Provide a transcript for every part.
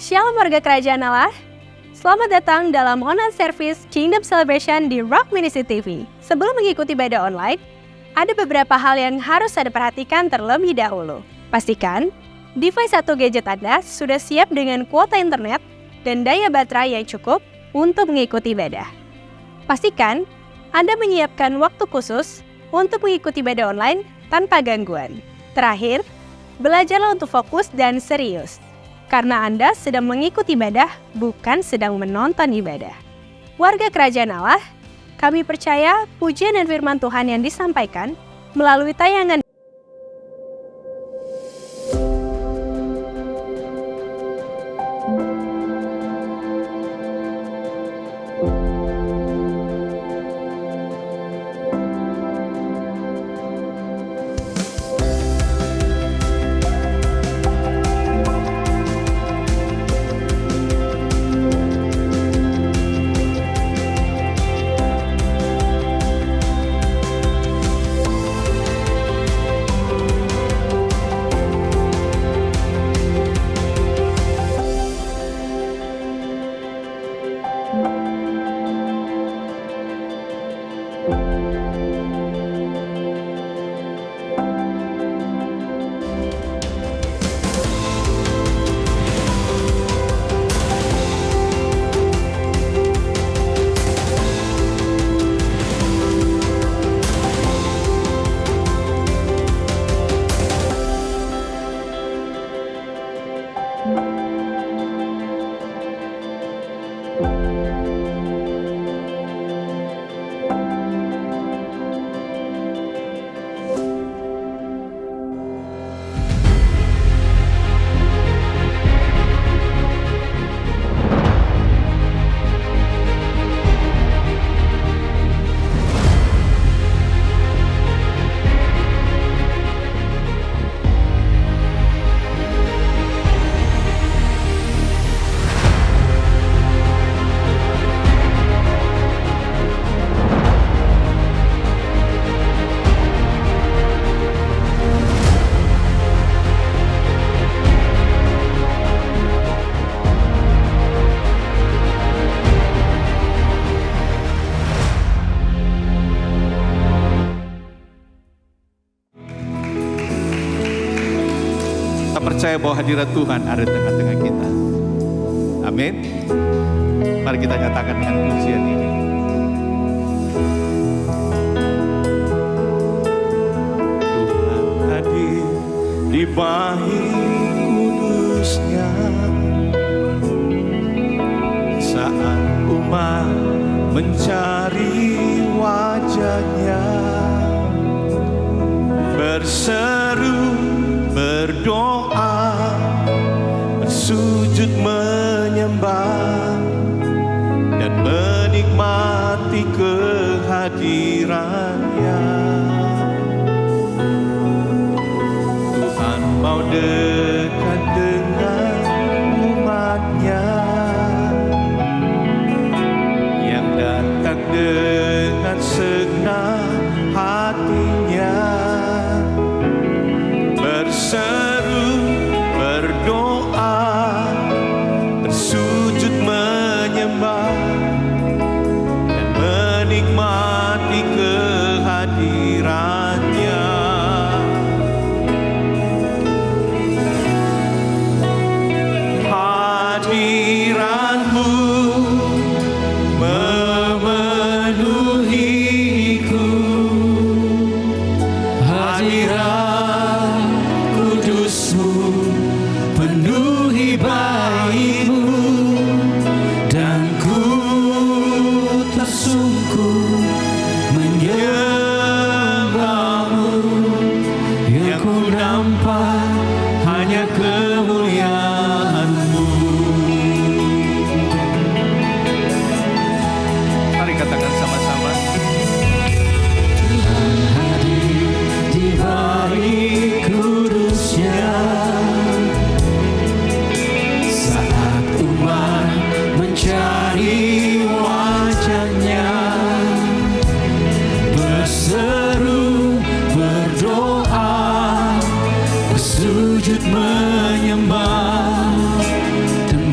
Shalom warga kerajaan Allah. Selamat datang dalam online service Kingdom Celebration di Rock Ministry TV. Sebelum mengikuti ibadah online, ada beberapa hal yang harus Anda perhatikan terlebih dahulu. Pastikan device atau gadget Anda sudah siap dengan kuota internet dan daya baterai yang cukup untuk mengikuti ibadah. Pastikan Anda menyiapkan waktu khusus untuk mengikuti ibadah online tanpa gangguan. Terakhir, belajarlah untuk fokus dan serius. Karena Anda sedang mengikuti ibadah, bukan sedang menonton ibadah. Warga kerajaan Allah, kami percaya pujian dan firman Tuhan yang disampaikan melalui tayangan percaya bahwa hadirat Tuhan ada di tengah-tengah kita. Amin. Mari kita nyatakan dengan pujian ini. Tuhan hadir di bait kudusnya saat umat mencari wajahnya, berseru, berdoa, bersujud menyembah, dan menikmati kehadirannya. Tuhan mau dekat dengan umatnya yang datang dengan segenap hatinya, berseru, berdoa, bersujud menyembah, dan menikmati kehadirannya. Hadiratmu memenuhiku, hadirat kudusmu penuhi baitmu, dan ku tersungkur menyembahmu. Yang ku nampak hanya kemuliaan-Mu. Mari katakan sama-sama. Tuhan hadir di bait kudusnya saat umat mencari wajahnya, berseru, berdoa, bersujud menyembah, dan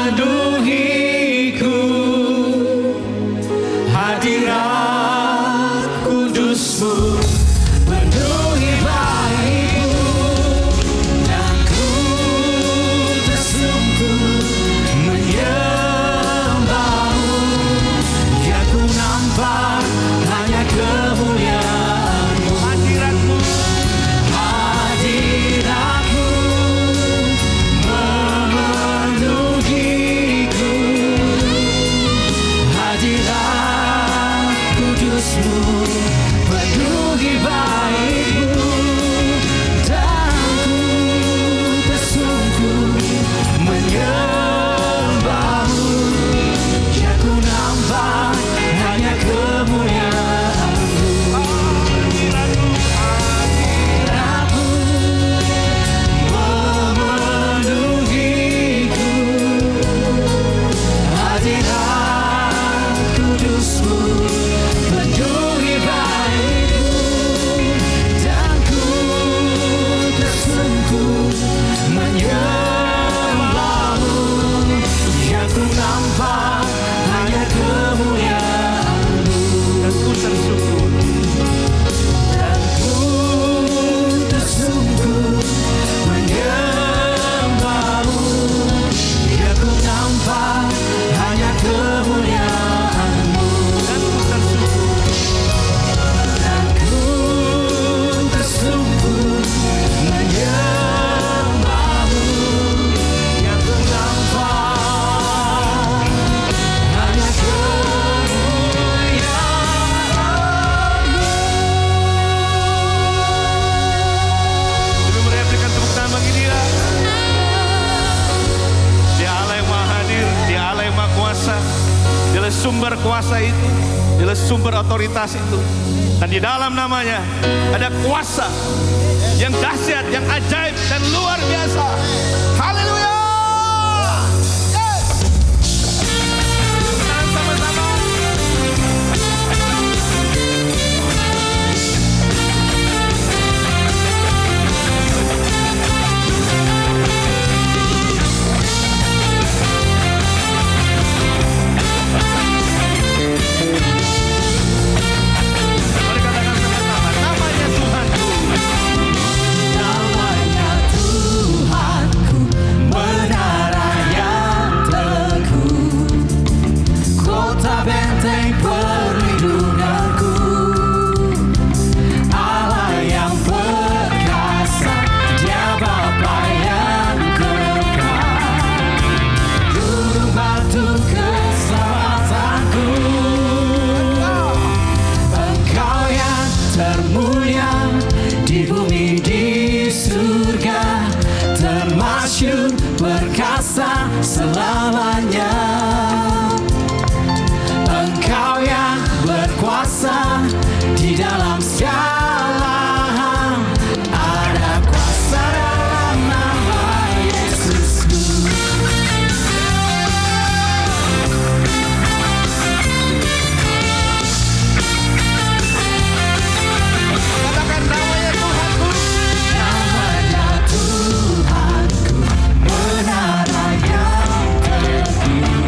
memenuhiku, hadirat kudus-Mu penuhi baitku, dan ku tersungkur menyembah-Mu. Ya ku nampak hanya kemuliaan-Mu, Hadirat-Mu hadirat-Mu memenuhiku, hadirat kudus-Mu penuhi baitku, dan ku tersungkur menyembah-Mu. Ya ku nampak hanya kemuliaan-Mu, hadirat-Mu memenuhiku, hadirat kudus-Mu penuhi baitku, dan ku tersungkur menyembah-Mu. Ya ku nampak hanya kemuliaan-Mu, dan ku tersungkur. dan ku tersungkur menyembah-Mu. Ya ku nampak hanya kemuliaan-Mu, Dan ku tersungkur. dan ku tersungkur menyembah-Mu. Ya ku nampak hanya kemuliaan-Mu. Dulu meriah berikan tepuk tangan bagi Dia. Dia Allah yang maha hadir, Dia Allah yang maha kuasa. Dialah sumber kuasa itu, Dialah sumber otoritas itu. Dan di dalam namanya ada kuasa yang dahsyat, yang ajaib dan luar biasa. Haleluya. Yes. Tepuk tangan sama-sama. Mari katakan sama-sama, namanya Tuhanku. Namanya Tuhanku, menara yang teguh, kota benteng perlindunganku, Allah yang perkasa, Dia Bapa yang kekal, gunung batu keselamatanku. Engkau yang termulia di bumi di surga, termasyhur perkasa selamanya. Engkau yang berkuasa di dalam segala hal, ada kuasa dalam nama Yesusku. Katakan namanya Tuhanku. Namanya Tuhanku, menara yang teguh,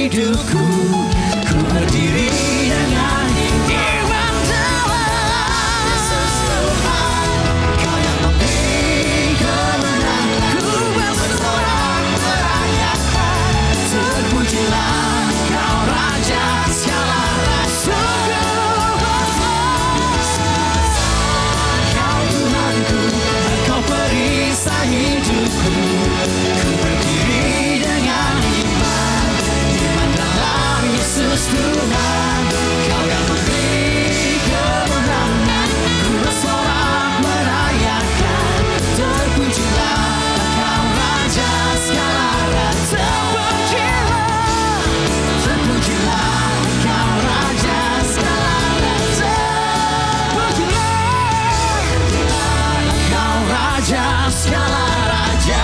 hidupku. Ku berdiri dengan iman dalam Yesus Tuhan, Kau yang memberi kemenangan. Ku bersorak merayakan, terpujilah Kau Raja segala rasa. Kau Tuhanku, Kau perisai hidupku. Ku berdiri dengan iman dalam Yesus Tuhan, Kau yang memberi kemenangan. Ku bersorak merayakan, terpujilah Kau Raja segala rasa. Terpujilah Kau Raja segala rasa. Terpujilah Kau Raja segala raja.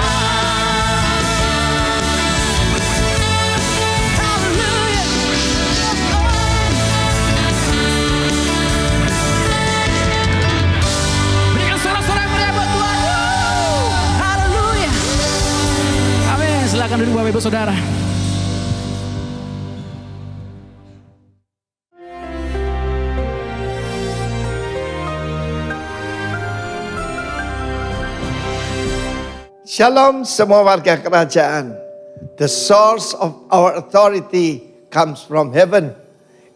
Berikan sorak-sorak yang meriah buat Tuhan. Haleluya. Amin. Silakan duduk Bapak Ibu Saudara. Shalom semua warga kerajaan. The source of our authority comes from heaven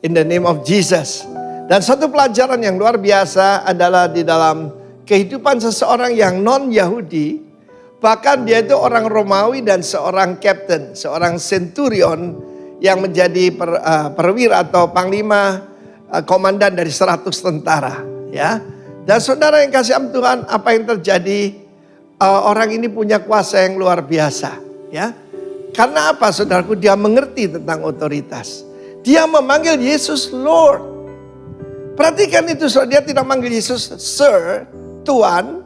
in the name of Jesus. Dan satu pelajaran yang luar biasa adalah di dalam kehidupan seseorang yang non-Yahudi. Bahkan dia itu orang Romawi dan seorang captain, seorang centurion yang menjadi perwira atau panglima komandan dari 100 tentara. Ya. Dan saudara yang kasih Tuhan, apa yang terjadi? Orang ini punya kuasa yang luar biasa, ya. Karena apa, saudaraku? Dia mengerti tentang otoritas. Dia memanggil Yesus Lord. Perhatikan itu, saudara. Dia tidak manggil Yesus Sir, Tuan.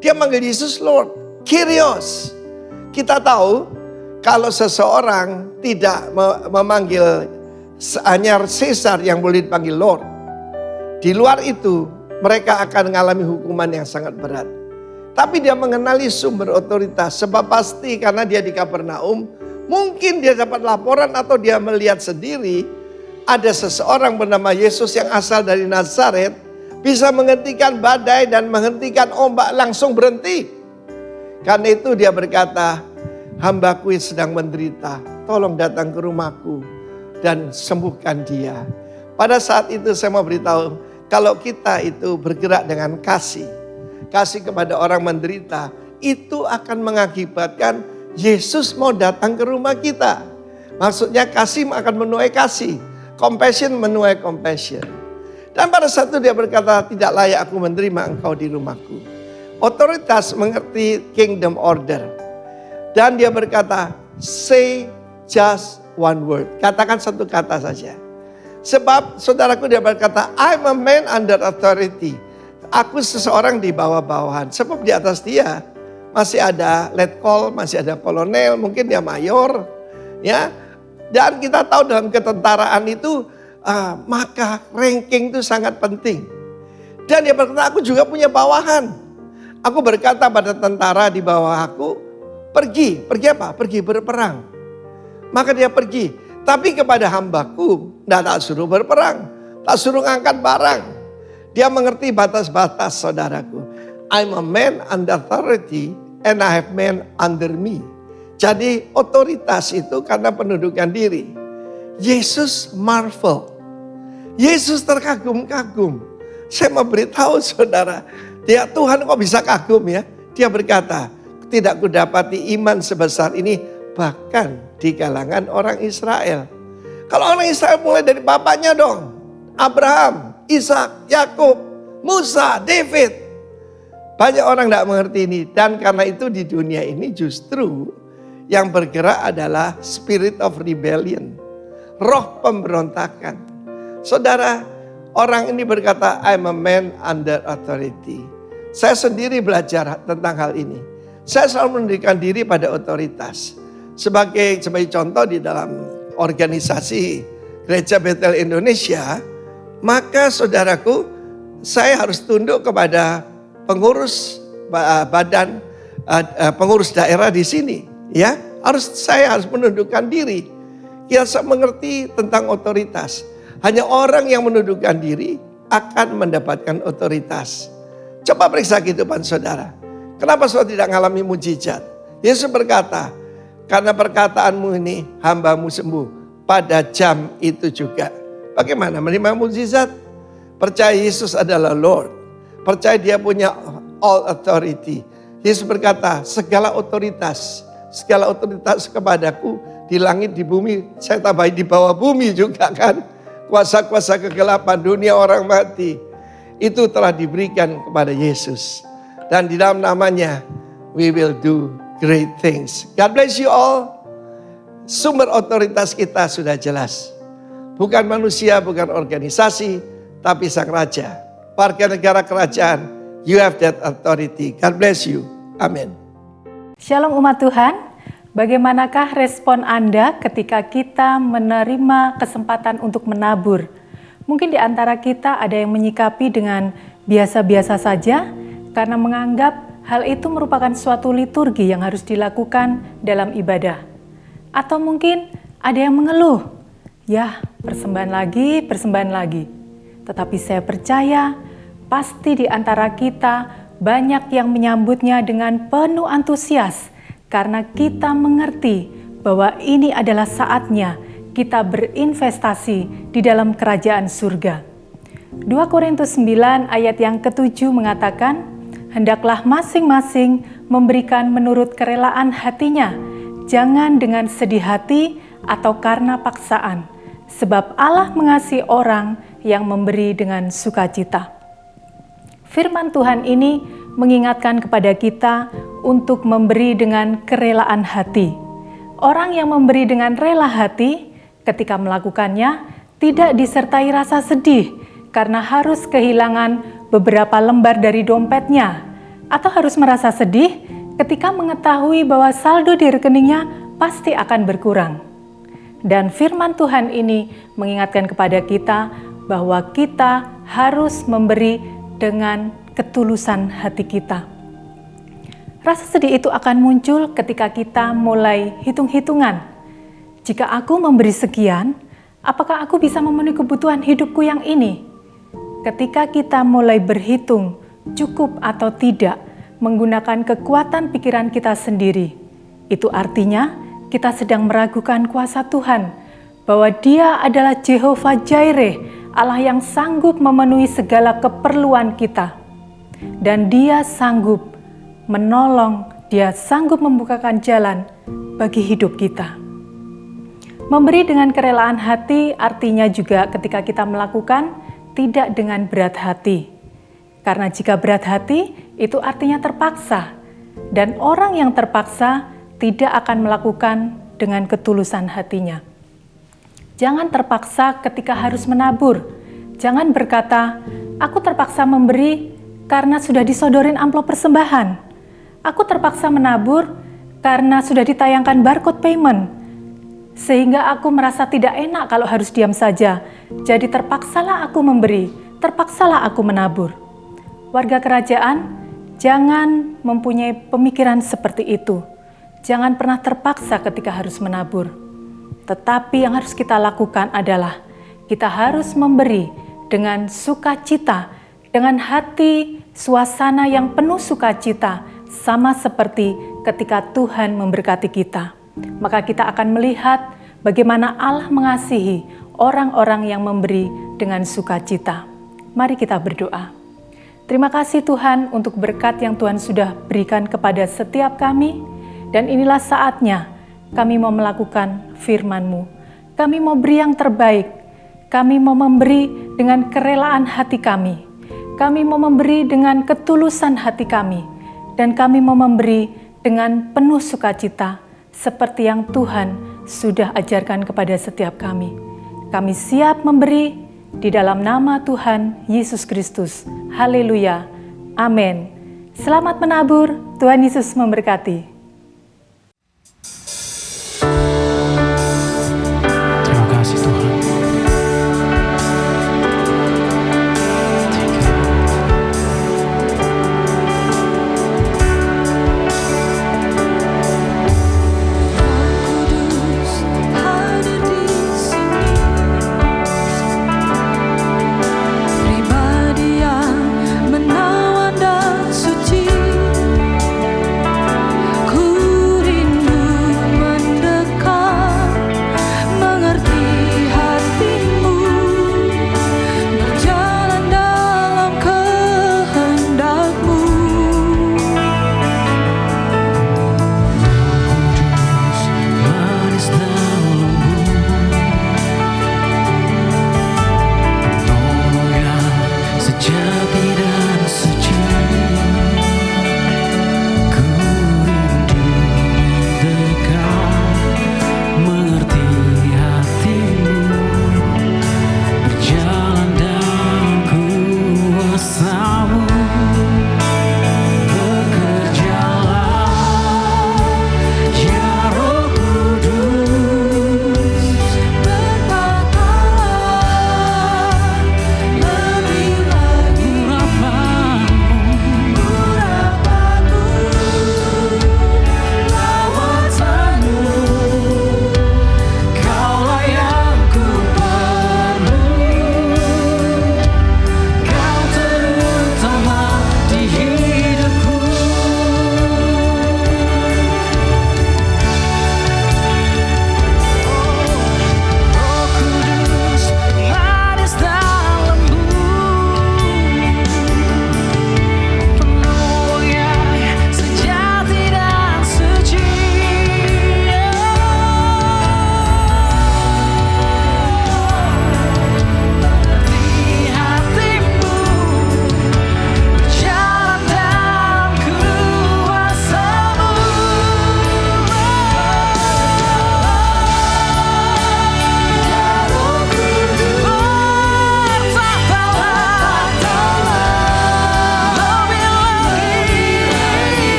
Dia manggil Yesus Lord, Kyrios. Kita tahu kalau seseorang tidak memanggil hanya Caesar yang boleh dipanggil Lord. Di luar itu, mereka akan mengalami hukuman yang sangat berat. Tapi dia mengenali sumber otoritas. Sebab pasti karena dia di Kapernaum, mungkin dia dapat laporan atau dia melihat sendiri ada seseorang bernama Yesus yang asal dari Nazaret bisa menghentikan badai dan menghentikan ombak langsung berhenti. Karena itu dia berkata, hambaku sedang menderita, tolong datang ke rumahku dan sembuhkan dia. Pada saat itu saya mau beritahu, kalau kita itu bergerak dengan kasih kepada orang menderita, itu akan mengakibatkan Yesus mau datang ke rumah kita. Maksudnya kasih akan menuai kasih, compassion menuai compassion. Dan pada saat itu dia berkata, tidak layak aku menerima engkau di rumahku. Otoritas mengerti kingdom order. Dan dia berkata, say just one word. Katakan satu kata saja. Sebab saudaraku dia berkata, I'm a man under authority. Aku seseorang di bawah-bawahan. Sebab di atas dia masih ada letkol, masih ada kolonel, mungkin dia mayor. Ya. Dan kita tahu dalam ketentaraan itu, maka ranking itu sangat penting. Dan dia berkata, aku juga punya bawahan. Aku berkata pada tentara di bawah aku, pergi apa? Pergi berperang. Maka dia pergi. Tapi kepada hambaku, tak suruh berperang. Tak suruh ngangkat barang. Dia mengerti batas-batas, saudaraku. I'm a man under authority and I have men under me. Jadi otoritas itu karena pendudukan diri. Yesus marvel. Yesus terkagum-kagum. Saya mau beritahu saudara, dia Tuhan kok bisa kagum ya? Dia berkata, tidak kudapati iman sebesar ini bahkan di kalangan orang Israel. Kalau orang Israel mulai dari bapaknya dong. Abraham, Ishak, Yakub, Musa, David. Banyak orang tidak mengerti ini. Dan karena itu di dunia ini justru yang bergerak adalah spirit of rebellion. Roh pemberontakan. Saudara, orang ini berkata, I'm a man under authority. Saya sendiri belajar tentang hal ini. Saya selalu menundukkan diri pada otoritas. Sebagai contoh di dalam organisasi Gereja Betel Indonesia, maka saudaraku, saya harus tunduk kepada pengurus badan, pengurus daerah di sini. Ya, saya harus menundukkan diri. Kita mengerti tentang otoritas. Hanya orang yang menundukkan diri akan mendapatkan otoritas. Coba periksa kehidupan saudara. Kenapa saudara tidak mengalami mujizat? Yesus berkata, karena perkataanmu ini hambamu sembuh pada jam itu juga. Bagaimana menerima mujizat? Percaya Yesus adalah Lord. Percaya dia punya all authority. Yesus berkata, segala otoritas kepadaku di langit, di bumi, saya tambahin di bawah bumi juga kan. Kuasa-kuasa kegelapan dunia orang mati itu telah diberikan kepada Yesus. Dan di dalam namanya we will do great things. God bless you all. Sumber otoritas kita sudah jelas. Bukan manusia, bukan organisasi, tapi Sang Raja. Warga negara kerajaan, you have that authority. God bless you. Amin. Shalom umat Tuhan. Bagaimanakah respon Anda ketika kita menerima kesempatan untuk menabur? Mungkin di antara kita ada yang menyikapi dengan biasa-biasa saja karena menganggap hal itu merupakan suatu liturgi yang harus dilakukan dalam ibadah. Atau mungkin ada yang mengeluh, ya persembahan lagi. Tetapi saya percaya pasti di antara kita banyak yang menyambutnya dengan penuh antusias. Karena kita mengerti bahwa ini adalah saatnya kita berinvestasi di dalam kerajaan surga. 2 Korintus 9 ayat yang ke-7 mengatakan, hendaklah masing-masing memberikan menurut kerelaan hatinya, jangan dengan sedih hati atau karena paksaan, sebab Allah mengasihi orang yang memberi dengan sukacita. Firman Tuhan ini mengingatkan kepada kita untuk memberi dengan kerelaan hati. Orang yang memberi dengan rela hati, ketika melakukannya, tidak disertai rasa sedih karena harus kehilangan beberapa lembar dari dompetnya, atau harus merasa sedih ketika mengetahui bahwa saldo di rekeningnya pasti akan berkurang. Dan firman Tuhan ini mengingatkan kepada kita bahwa kita harus memberi dengan ketulusan hati kita. Rasa sedih itu akan muncul ketika kita mulai hitung-hitungan. Jika aku memberi sekian, apakah aku bisa memenuhi kebutuhan hidupku yang ini? Ketika kita mulai berhitung cukup atau tidak menggunakan kekuatan pikiran kita sendiri, itu artinya kita sedang meragukan kuasa Tuhan, bahwa Dia adalah Jehovah Jireh, Allah yang sanggup memenuhi segala keperluan kita. Dan Dia sanggup menolong, Dia sanggup membukakan jalan bagi hidup kita. Memberi dengan kerelaan hati artinya juga ketika kita melakukan tidak dengan berat hati. Karena jika berat hati itu artinya terpaksa. Dan orang yang terpaksa tidak akan melakukan dengan ketulusan hatinya. Jangan terpaksa ketika harus menabur. Jangan berkata, aku terpaksa memberi karena sudah disodorin amplop persembahan. Aku terpaksa menabur karena sudah ditayangkan barcode payment. Sehingga aku merasa tidak enak kalau harus diam saja. Jadi terpaksalah aku memberi, terpaksalah aku menabur. Warga kerajaan, jangan mempunyai pemikiran seperti itu. Jangan pernah terpaksa ketika harus menabur. Tetapi yang harus kita lakukan adalah kita harus memberi dengan sukacita, dengan hati suasana yang penuh sukacita, sama seperti ketika Tuhan memberkati kita. Maka kita akan melihat bagaimana Allah mengasihi orang-orang yang memberi dengan sukacita. Mari kita berdoa. Terima kasih Tuhan untuk berkat yang Tuhan sudah berikan kepada setiap kami. Dan inilah saatnya kami mau melakukan firman-Mu. Kami mau beri yang terbaik. Kami mau memberi dengan kerelaan hati kami. Kami mau memberi dengan ketulusan hati kami. Dan kami mau memberi dengan penuh sukacita, seperti yang Tuhan sudah ajarkan kepada setiap kami. Kami siap memberi di dalam nama Tuhan Yesus Kristus. Haleluya. Amin. Selamat menabur. Tuhan Yesus memberkati. Terima kasih Tuhan. Kudus hadir di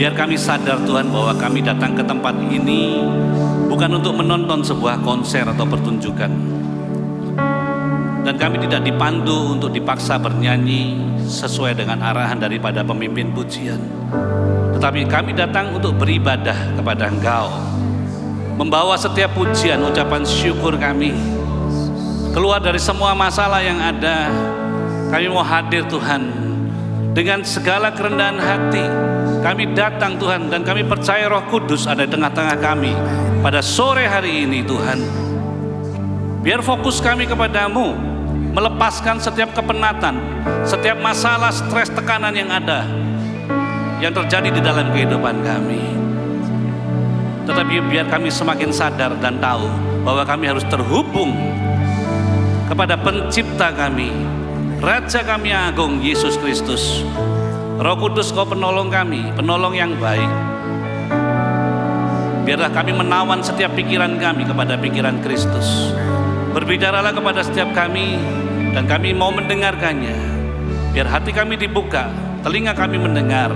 biar kami sadar Tuhan bahwa kami datang ke tempat ini bukan untuk menonton sebuah konser atau pertunjukan. Dan kami tidak dipandu untuk dipaksa bernyanyi sesuai dengan arahan daripada pemimpin pujian. Tetapi kami datang untuk beribadah kepada Engkau. Membawa setiap pujian, ucapan syukur kami. Keluar dari semua masalah yang ada. Kami mau hadir Tuhan. Dengan segala kerendahan hati, kami datang Tuhan, dan kami percaya Roh Kudus ada di tengah-tengah kami pada sore hari ini Tuhan. Biar fokus kami kepadamu, melepaskan setiap kepenatan, setiap masalah, stres, tekanan yang ada, yang terjadi di dalam kehidupan kami. Tetapi biar kami semakin sadar dan tahu bahwa kami harus terhubung kepada pencipta kami, Raja kami yang agung, Yesus Kristus. Roh Kudus, Kau penolong kami, penolong yang baik. Biarlah kami menawan setiap pikiran kami kepada pikiran Kristus. Berbicaralah kepada setiap kami, dan kami mau mendengarkannya. Biar hati kami dibuka, telinga kami mendengar.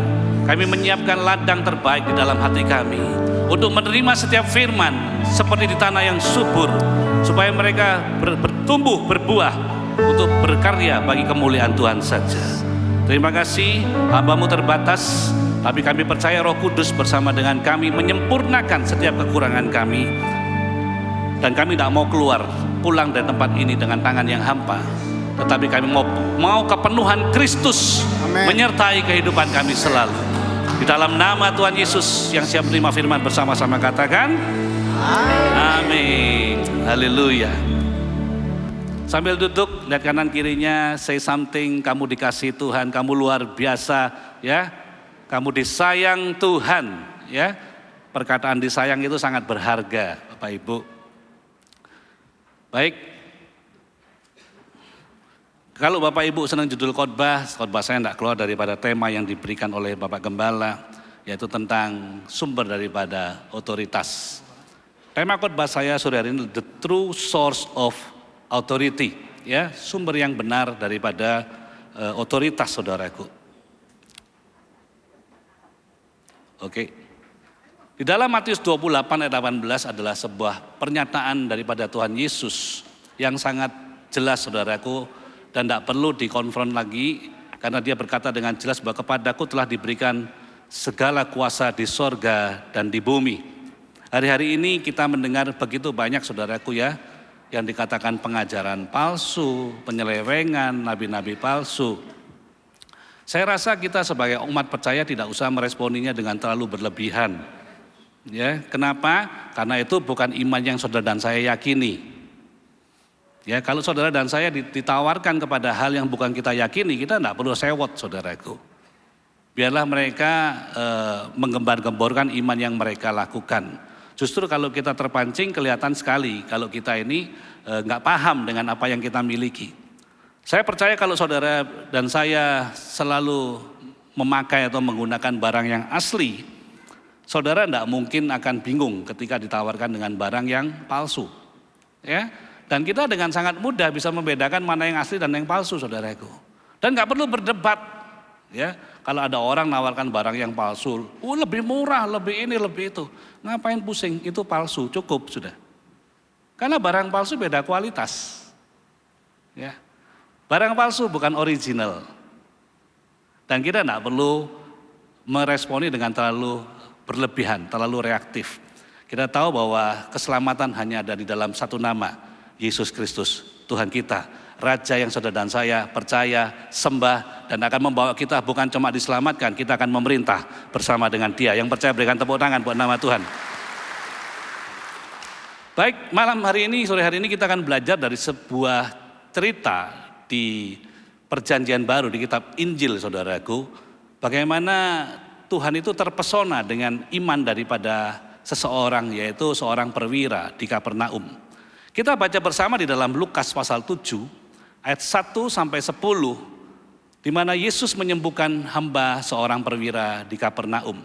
Kami menyiapkan ladang terbaik di dalam hati kami untuk menerima setiap firman seperti di tanah yang subur, supaya mereka bertumbuh, berbuah, untuk berkarya bagi kemuliaan Tuhan saja. Terima kasih, hamba-Mu terbatas, tapi kami percaya Roh Kudus bersama dengan kami menyempurnakan setiap kekurangan kami. Dan kami tidak mau pulang dari tempat ini dengan tangan yang hampa, tetapi kami mau kepenuhan Kristus menyertai kehidupan kami selalu. Di dalam nama Tuhan Yesus yang siap menerima firman, bersama-sama katakan amin. Haleluya. Sambil duduk, lihat kanan kirinya, say something. Kamu dikasihi Tuhan, kamu luar biasa, ya. Kamu disayang Tuhan, ya. Perkataan disayang itu sangat berharga, Bapak Ibu. Baik. Kalau Bapak Ibu senang judul khotbah saya tidak keluar daripada tema yang diberikan oleh Bapak Gembala, yaitu tentang sumber daripada otoritas. Tema khotbah saya sore hari ini, the true source of authority, ya, sumber yang benar daripada otoritas, saudaraku. Oke. Di dalam Matius 28 ayat 18 adalah sebuah pernyataan daripada Tuhan Yesus yang sangat jelas, saudaraku, dan tidak perlu dikonfront lagi, karena dia berkata dengan jelas bahwa kepadaku telah diberikan segala kuasa di sorga dan di bumi. Hari-hari ini kita mendengar begitu banyak, saudaraku, ya, yang dikatakan pengajaran palsu, penyelewengan, nabi-nabi palsu. Saya rasa kita sebagai umat percaya tidak usah meresponinya dengan terlalu berlebihan. Ya, kenapa? Karena itu bukan iman yang saudara dan saya yakini. Ya, kalau saudara dan saya ditawarkan kepada hal yang bukan kita yakini, kita tidak perlu sewot, saudaraku. Biarlah mereka menggembar-gemborkan iman yang mereka lakukan. Justru kalau kita terpancing, kelihatan sekali kalau kita ini nggak paham dengan apa yang kita miliki. Saya percaya kalau saudara dan saya selalu memakai atau menggunakan barang yang asli, saudara tidak mungkin akan bingung ketika ditawarkan dengan barang yang palsu. Ya, dan kita dengan sangat mudah bisa membedakan mana yang asli dan yang palsu, saudaraku. Dan nggak perlu berdebat. Ya, kalau ada orang nawarkan barang yang palsu, lebih murah, lebih ini, lebih itu. Ngapain pusing? Itu palsu, cukup sudah. Karena barang palsu beda kualitas. Ya. Barang palsu bukan original. Dan kita tidak perlu meresponi dengan terlalu berlebihan, terlalu reaktif. Kita tahu bahwa keselamatan hanya ada di dalam satu nama, Yesus Kristus, Tuhan kita. Raja yang saudara dan saya percaya, sembah, dan akan membawa kita bukan cuma diselamatkan, kita akan memerintah bersama dengan Dia. Yang percaya berikan tepuk tangan buat nama Tuhan. Baik, malam hari ini, sore hari ini kita akan belajar dari sebuah cerita di Perjanjian Baru, di kitab Injil, saudaraku. Bagaimana Tuhan itu terpesona dengan iman daripada seseorang, yaitu seorang perwira di Kapernaum. Kita baca bersama di dalam Lukas pasal 7, ayat 1 sampai 10, di mana Yesus menyembuhkan hamba seorang perwira di Kapernaum.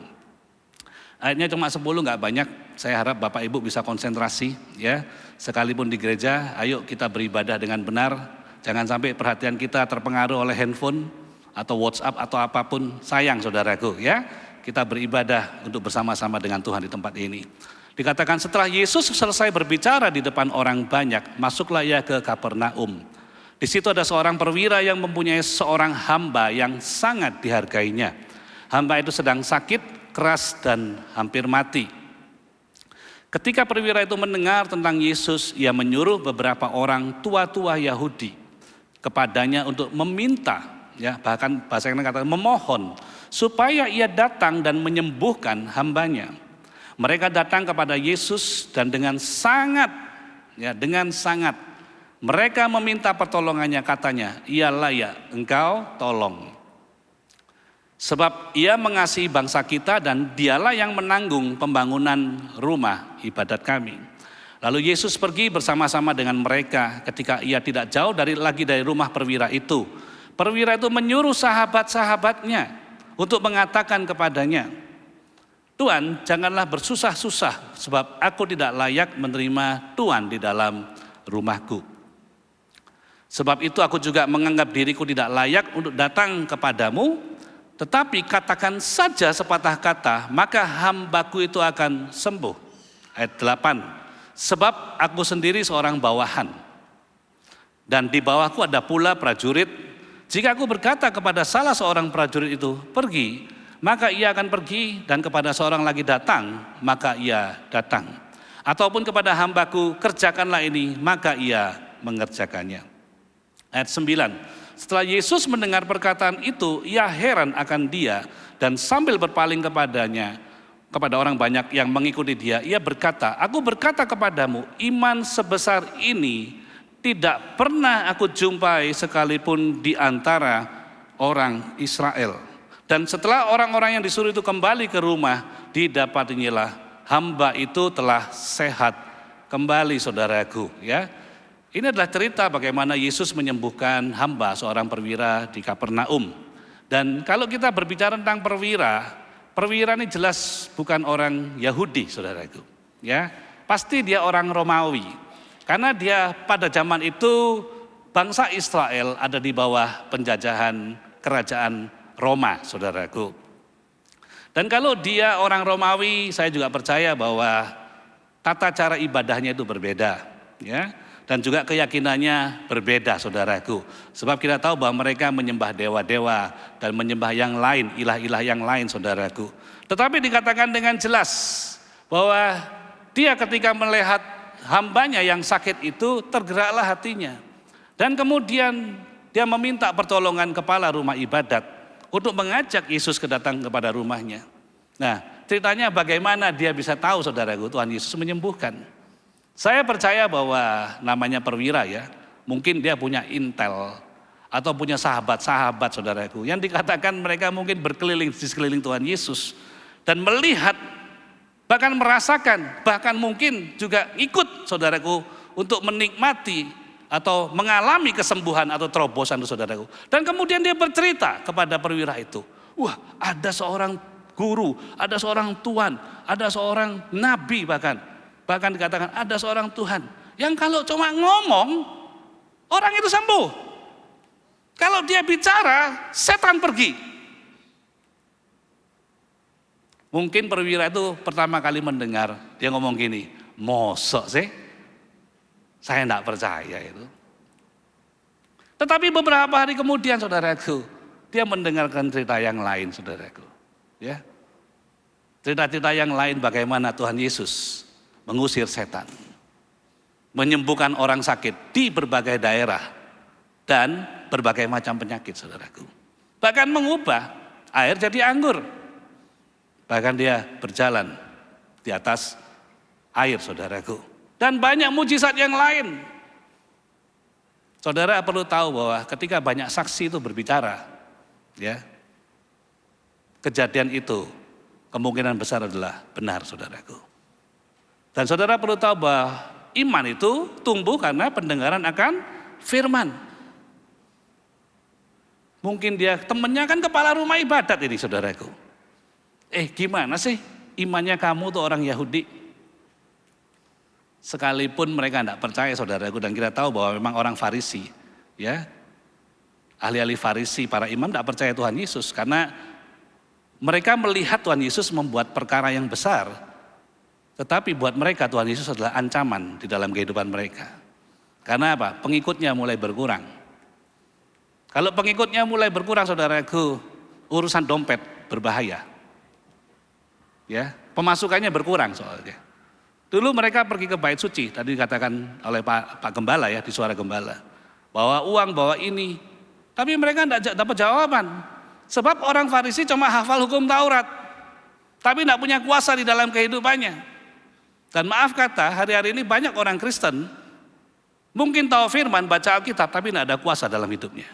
Ayatnya cuma 10, nggak banyak. Saya harap Bapak Ibu bisa konsentrasi, ya. Sekalipun di gereja, ayo kita beribadah dengan benar. Jangan sampai perhatian kita terpengaruh oleh handphone atau WhatsApp atau apapun. Sayang, saudaraku, ya. kita beribadah untuk bersama-sama dengan Tuhan di tempat ini. Dikatakan setelah Yesus selesai berbicara di depan orang banyak, masuklah ia ke Kapernaum. Di situ ada seorang perwira yang mempunyai seorang hamba yang sangat dihargainya. Hamba itu sedang sakit, keras dan hampir mati. Ketika perwira itu mendengar tentang Yesus, ia menyuruh beberapa orang tua-tua Yahudi kepadanya untuk meminta, ya bahkan bahasa yang katakan memohon, supaya ia datang dan menyembuhkan hambanya. Mereka datang kepada Yesus dan dengan sangat mereka meminta pertolongannya, katanya, ia layak engkau tolong. Sebab ia mengasihi bangsa kita dan dialah yang menanggung pembangunan rumah ibadat kami. Lalu Yesus pergi bersama-sama dengan mereka. Ketika ia tidak jauh lagi dari rumah perwira itu, perwira itu menyuruh sahabat-sahabatnya untuk mengatakan kepadanya, Tuan, janganlah bersusah-susah, sebab aku tidak layak menerima Tuan di dalam rumahku. Sebab itu aku juga menganggap diriku tidak layak untuk datang kepadamu, tetapi katakan saja sepatah kata, maka hambaku itu akan sembuh. Ayat 8, sebab aku sendiri seorang bawahan, dan di bawahku ada pula prajurit. Jika aku berkata kepada salah seorang prajurit itu, pergi, maka ia akan pergi, dan kepada seorang lagi datang, maka ia datang. Ataupun kepada hambaku, kerjakanlah ini, maka ia mengerjakannya. Ayat 9, setelah Yesus mendengar perkataan itu, ia heran akan dia, dan sambil berpaling kepada orang banyak yang mengikuti dia, ia berkata, aku berkata kepadamu, iman sebesar ini tidak pernah aku jumpai sekalipun di antara orang Israel. Dan setelah orang-orang yang disuruh itu kembali ke rumah, didapatinya hamba itu telah sehat kembali, saudaraku. Ya, ini adalah cerita bagaimana Yesus menyembuhkan hamba seorang perwira di Kapernaum. Dan kalau kita berbicara tentang perwira ini jelas bukan orang Yahudi, saudaraku. Ya, pasti dia orang Romawi, karena dia pada zaman itu bangsa Israel ada di bawah penjajahan kerajaan Roma, saudaraku. Dan kalau dia orang Romawi, saya juga percaya bahwa tata cara ibadahnya itu berbeda, ya, dan juga keyakinannya berbeda, saudaraku. Sebab kita tahu bahwa mereka menyembah dewa-dewa dan menyembah yang lain, ilah-ilah yang lain, saudaraku. Tetapi dikatakan dengan jelas bahwa dia ketika melihat hambanya yang sakit itu, tergeraklah hatinya. Dan kemudian dia meminta pertolongan kepala rumah ibadat untuk mengajak Yesus datang kepada rumahnya. Nah, ceritanya bagaimana dia bisa tahu, saudaraku, Tuhan Yesus menyembuhkan. Saya percaya bahwa namanya perwira, ya, mungkin dia punya intel atau punya sahabat-sahabat, saudaraku, yang dikatakan mereka mungkin berkeliling di sekeliling Tuhan Yesus dan melihat, bahkan merasakan, bahkan mungkin juga ikut, saudaraku, untuk menikmati atau mengalami kesembuhan atau terobosan itu, saudaraku. Dan kemudian dia bercerita kepada perwira itu, wah, ada seorang guru, ada seorang tuan, ada seorang nabi, bahkan dikatakan ada seorang Tuhan yang kalau cuma ngomong orang itu sembuh. Kalau dia bicara, setan pergi. Mungkin perwira itu pertama kali mendengar dia ngomong gini, mosok sih? Saya tidak percaya itu. Tetapi beberapa hari kemudian, saudaraku, dia mendengarkan cerita yang lain, saudaraku. Ya, cerita-cerita yang lain bagaimana Tuhan Yesus mengusir setan, menyembuhkan orang sakit di berbagai daerah dan berbagai macam penyakit, saudaraku. Bahkan mengubah air jadi anggur. Bahkan dia berjalan di atas air, saudaraku. Dan banyak mujizat yang lain. Saudara perlu tahu bahwa ketika banyak saksi itu berbicara, ya, kejadian itu kemungkinan besar adalah benar, saudaraku. Dan saudara perlu tahu bahwa iman itu tumbuh karena pendengaran akan firman. Mungkin dia temannya kan kepala rumah ibadat ini, saudaraku. Gimana sih imannya kamu tuh orang Yahudi? Sekalipun mereka tidak percaya, saudaraku, dan kita tahu bahwa memang orang Farisi, ya, ahli-ahli Farisi, para imam tidak percaya Tuhan Yesus, karena Mereka melihat Tuhan Yesus membuat perkara yang besar, tetapi buat mereka Tuhan Yesus adalah ancaman di dalam kehidupan mereka. Karena apa? Pengikutnya mulai berkurang. Kalau pengikutnya mulai berkurang, saudaraku, urusan dompet berbahaya. Ya, pemasukannya berkurang soalnya. Dulu mereka pergi ke bait suci, tadi dikatakan oleh Pak Gembala ya, di suara Gembala. Bawa uang, bawa ini. Tapi mereka tidak dapat jawaban. Sebab orang Farisi cuma hafal hukum Taurat, tapi tidak punya kuasa di dalam kehidupannya. Dan maaf kata, hari-hari ini banyak orang Kristen, mungkin tahu firman, baca Alkitab, tapi tidak ada kuasa dalam hidupnya.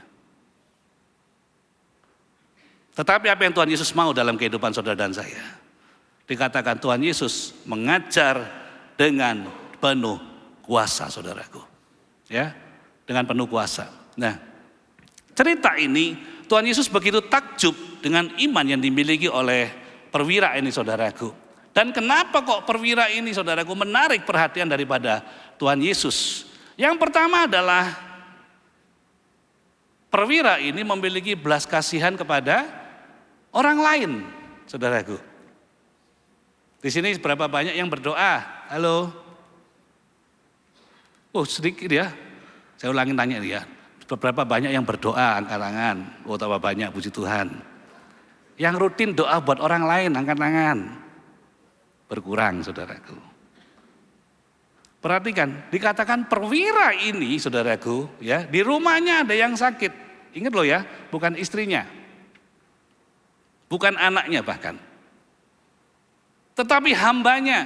Tetapi apa yang Tuhan Yesus mau dalam kehidupan saudara dan saya? Dikatakan Tuhan Yesus mengajar dengan penuh kuasa, saudaraku. Ya, dengan penuh kuasa. Nah, cerita ini Tuhan Yesus begitu takjub dengan iman yang dimiliki oleh perwira ini, saudaraku. Dan kenapa kok perwira ini, saudaraku, menarik perhatian daripada Tuhan Yesus? Yang pertama adalah perwira ini memiliki belas kasihan kepada orang lain, saudaraku. Di sini berapa banyak yang berdoa? Halo? Oh, sedikit ya. Saya ulangin tanya dia. Berapa banyak yang berdoa, angkat tangan. Oh, tambah banyak, puji Tuhan. Yang rutin doa buat orang lain, angkat tangan. Berkurang, saudaraku. Perhatikan, dikatakan perwira ini, saudaraku, ya, di rumahnya ada yang sakit. Ingat loh ya, bukan istrinya. Bukan anaknya bahkan. Tetapi hambanya.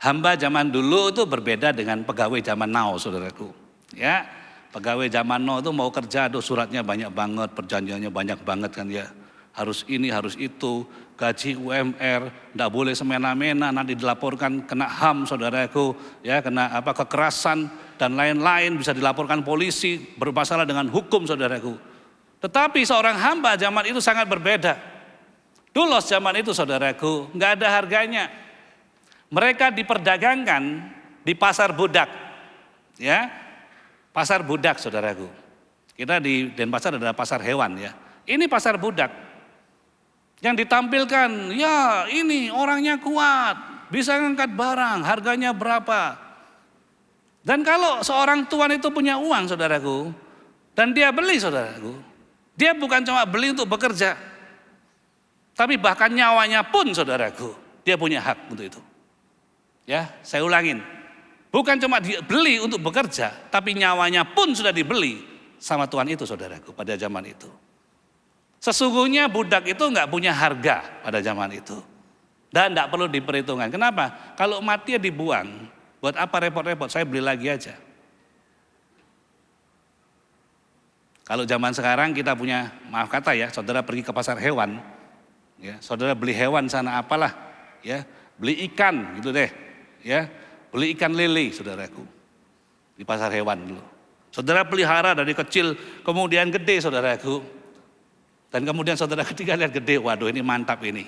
Hamba zaman dulu itu berbeda dengan pegawai zaman now, saudaraku. Ya, pegawai zaman now itu mau kerja, aduh suratnya banyak banget, perjanjiannya banyak banget kan ya. Harus ini, harus itu, gaji UMR, tidak boleh semena-mena, nanti dilaporkan kena HAM, saudaraku, ya, kena kekerasan dan lain-lain, bisa dilaporkan polisi, bermasalah dengan hukum, saudaraku. Tetapi seorang hamba zaman itu sangat berbeda. Dulu zaman itu, saudaraku, nggak ada harganya. Mereka diperdagangkan di pasar budak, ya. Pasar budak, saudaraku. Kita di Denpasar ada pasar hewan ya. Ini pasar budak. Yang ditampilkan, ya ini orangnya kuat, bisa ngangkat barang, harganya berapa. Dan kalau seorang tuan itu punya uang, saudaraku, dan dia beli, saudaraku, dia bukan cuma beli untuk bekerja, tapi bahkan nyawanya pun, saudaraku, dia punya hak untuk itu. Ya, saya ulangin. Bukan cuma dibeli untuk bekerja, tapi nyawanya pun sudah dibeli sama Tuhan itu, saudaraku, pada zaman itu. Sesungguhnya budak itu nggak punya harga pada zaman itu. Dan nggak perlu diperhitungkan. Kenapa? Kalau mati ya dibuang. Buat apa repot-repot, saya beli lagi aja. Kalau zaman sekarang kita punya, maaf kata ya, saudara pergi ke pasar hewan. Ya, saudara beli hewan sana apalah. Ya, beli ikan gitu deh. Ya. Beli ikan lele, saudaraku, di pasar hewan dulu. Saudara pelihara dari kecil, kemudian gede, saudaraku. Dan kemudian saudara ketiga lihat gede, waduh ini mantap ini.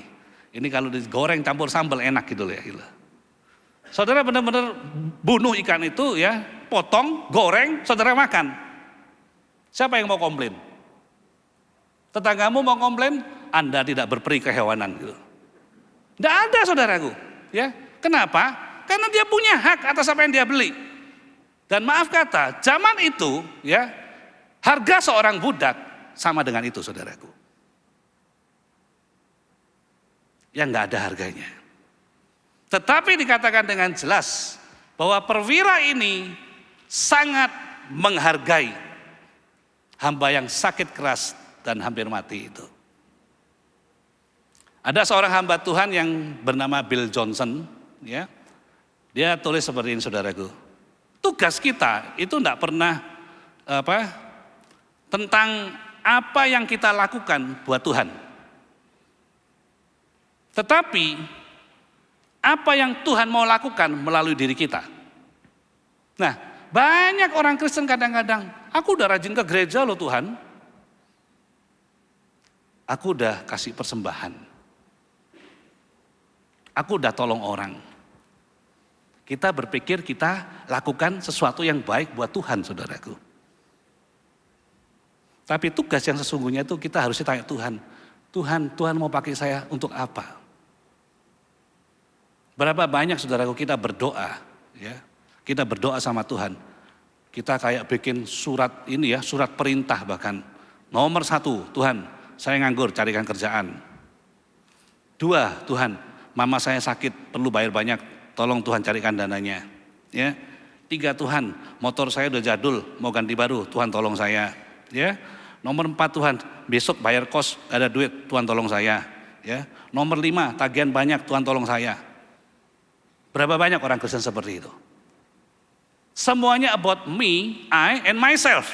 Ini kalau digoreng campur sambal enak gitu ya. Saudara benar-benar bunuh ikan itu ya, potong, goreng, saudara makan. Siapa yang mau komplain? Tetanggamu mau komplain, Anda tidak berperi kehewanan gitu. Tidak ada, saudaraku. Ya, kenapa? Karena dia punya hak atas apa yang dia beli. Dan maaf kata, zaman itu ya, harga seorang budak sama dengan itu, saudaraku. Yang nggak ada harganya. Tetapi dikatakan dengan jelas bahwa perwira ini sangat menghargai hamba yang sakit keras dan hampir mati itu. Ada seorang hamba Tuhan yang bernama Bill Johnson, ya. Dia tulis seperti ini, saudaraku. Tugas kita itu tidak pernah tentang apa yang kita lakukan buat Tuhan. Tetapi apa yang Tuhan mau lakukan melalui diri kita. Nah, banyak orang Kristen kadang-kadang, aku udah rajin ke gereja loh Tuhan. Aku udah kasih persembahan. Aku udah tolong orang. Kita berpikir kita lakukan sesuatu yang baik buat Tuhan, saudaraku. Tapi tugas yang sesungguhnya itu kita harus tanya Tuhan, Tuhan mau pakai saya untuk apa? Berapa banyak saudaraku kita berdoa, ya, kita berdoa sama Tuhan. Kita kayak bikin surat ini ya, surat perintah bahkan. Nomor 1, Tuhan, saya nganggur, carikan kerjaan. 2, Tuhan, mama saya sakit, perlu bayar banyak, tolong Tuhan carikan dananya. Ya. 3, Tuhan, motor saya udah jadul, mau ganti baru, Tuhan tolong saya. Ya. Nomor 4, Tuhan, besok bayar kos, gak ada duit, Tuhan tolong saya. Ya. Nomor 5, tagihan banyak, Tuhan tolong saya. Berapa banyak orang Kristen seperti itu? Semuanya about me, I, and myself.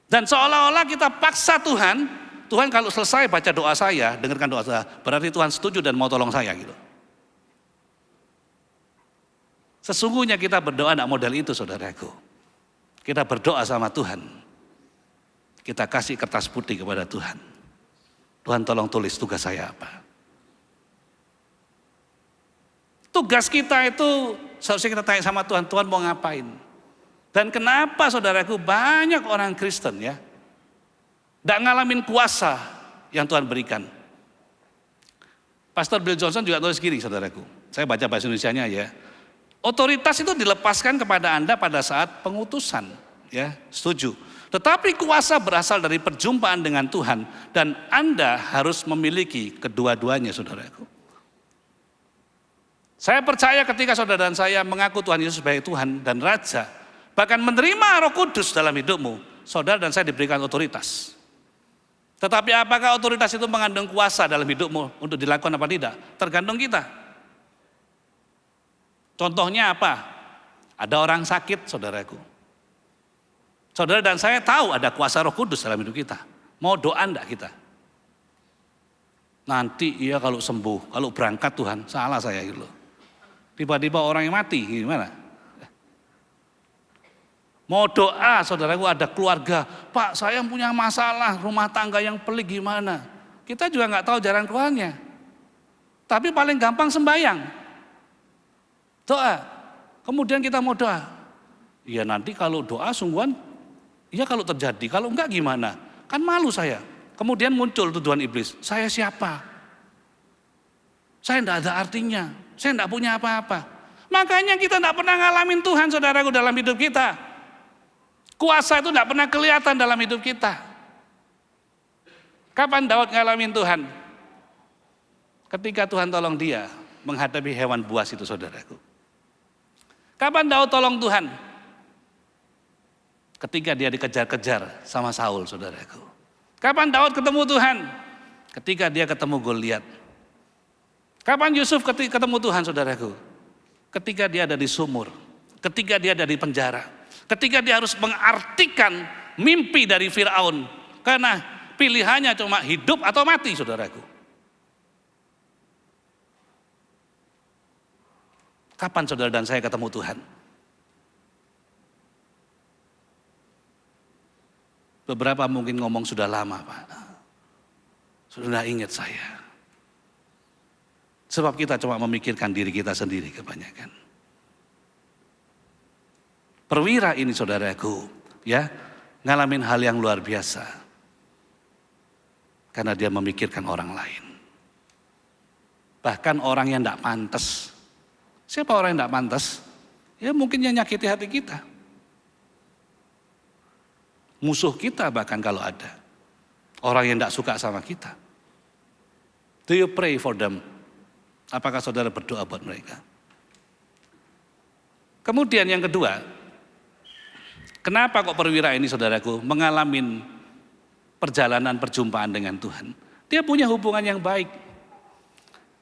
Dan seolah-olah kita paksa Tuhan, Tuhan kalau selesai baca doa saya, dengarkan doa saya, berarti Tuhan setuju dan mau tolong saya gitu. Sesungguhnya kita berdoa tidak model itu saudaraku. Kita berdoa sama Tuhan. Kita kasih kertas putih kepada Tuhan. Tuhan tolong tulis tugas saya apa. Tugas kita itu seharusnya kita tanya sama Tuhan, Tuhan mau ngapain? Dan kenapa saudaraku banyak orang Kristen ya, tidak ngalamin kuasa yang Tuhan berikan. Pastor Bill Johnson juga tulis gini saudaraku, saya baca bahasa Indonesianya ya. Otoritas itu dilepaskan kepada Anda pada saat pengutusan, ya, setuju. Tetapi kuasa berasal dari perjumpaan dengan Tuhan dan Anda harus memiliki kedua-duanya saudaraku. Saya percaya ketika saudara dan saya mengaku Tuhan Yesus sebagai Tuhan dan Raja, bahkan menerima Roh Kudus dalam hidupmu, saudara dan saya diberikan otoritas. Tetapi apakah otoritas itu mengandung kuasa dalam hidupmu untuk dilakukan apa tidak? Tergantung kita. Contohnya apa? Ada orang sakit saudaraku. Saudara dan saya tahu ada kuasa Roh Kudus dalam hidup kita. Mau doa enggak kita? Nanti iya kalau sembuh, kalau berangkat Tuhan, salah saya gitu loh. Tiba-tiba orang yang mati, gimana? Mau doa, saudaraku ada keluarga, Pak saya punya masalah, rumah tangga yang pelik gimana? Kita juga nggak tahu jalan keluarnya. Tapi paling gampang sembahyang. Doa, kemudian kita mau doa. Ya nanti kalau doa sungguhan, ya kalau terjadi, kalau enggak gimana? Kan malu saya. Kemudian muncul tuduhan iblis, saya siapa? Saya enggak ada artinya, saya enggak punya apa-apa. Makanya kita enggak pernah ngalamin Tuhan saudaraku dalam hidup kita. Kuasa itu enggak pernah kelihatan dalam hidup kita. Kapan Daud ngalamin Tuhan? Ketika Tuhan tolong dia menghadapi hewan buas itu saudaraku. Kapan Daud tolong Tuhan? Ketika dia dikejar-kejar sama Saul saudaraku. Kapan Daud ketemu Tuhan? Ketika dia ketemu Goliat. Kapan Yusuf ketemu Tuhan saudaraku? Ketika dia ada di sumur. Ketika dia ada di penjara. Ketika dia harus mengartikan mimpi dari Firaun. Karena pilihannya cuma hidup atau mati saudaraku. Kapan saudara dan saya ketemu Tuhan? Beberapa mungkin ngomong sudah lama Pak. Sudah ingat saya. Sebab kita cuma memikirkan diri kita sendiri kebanyakan. Perwira ini saudaraku, ya, ngalamin hal yang luar biasa. Karena dia memikirkan orang lain. Bahkan orang yang tidak pantas. Siapa orang yang tidak pantas? Ya mungkin yang nyakiti hati kita. Musuh kita bahkan kalau ada. Orang yang tidak suka sama kita. Do you pray for them? Apakah saudara berdoa buat mereka? Kemudian yang kedua, kenapa kok perwira ini saudaraku mengalami perjalanan perjumpaan dengan Tuhan? Dia punya hubungan yang baik.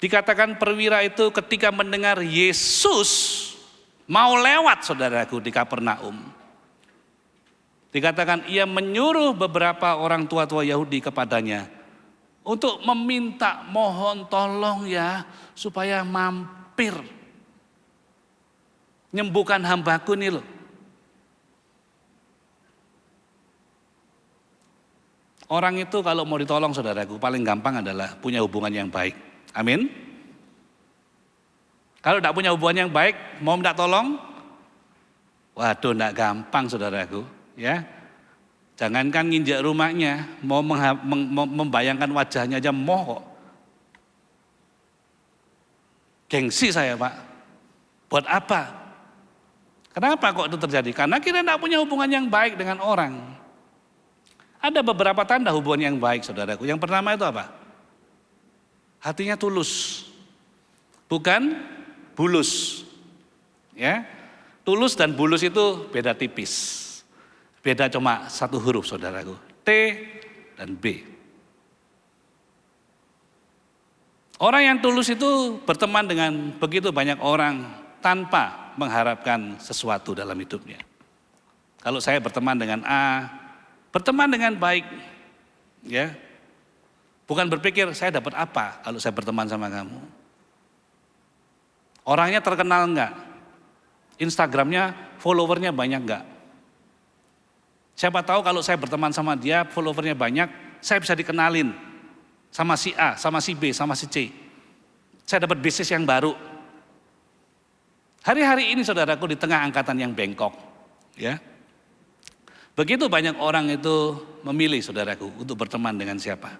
Dikatakan perwira itu ketika mendengar Yesus mau lewat saudaraku di Kapernaum. Dikatakan ia menyuruh beberapa orang tua-tua Yahudi kepadanya untuk meminta mohon tolong ya supaya mampir nyembuhkan hambaku nih loh. Orang itu kalau mau ditolong saudaraku paling gampang adalah punya hubungan yang baik. Amin. Kalau tidak punya hubungan yang baik mau minta tolong, waduh tidak gampang saudaraku. Ya, Jangankan nginjak rumahnya, mau membayangkan wajahnya aja moh kok. Gengsi saya Pak. Buat apa? Kenapa kok itu terjadi? Karena kita tidak punya hubungan yang baik dengan orang. Ada beberapa tanda hubungan yang baik saudaraku. Yang pertama itu apa? Hatinya tulus. Bukan bulus. Ya, tulus dan bulus itu beda tipis. Beda cuma satu huruf saudaraku. T dan B. Orang yang tulus itu berteman dengan begitu banyak orang tanpa mengharapkan sesuatu dalam hidupnya. Kalau saya berteman dengan A, berteman dengan baik, ya. Bukan berpikir saya dapat apa kalau saya berteman sama kamu. Orangnya terkenal enggak? Instagramnya followernya banyak enggak? Siapa tahu kalau saya berteman sama dia, followernya banyak, saya bisa dikenalin sama si A, sama si B, sama si C. Saya dapat bisnis yang baru. Hari-hari ini saudaraku di tengah angkatan yang bengkok, ya. Begitu banyak orang itu memilih saudaraku untuk berteman dengan siapa.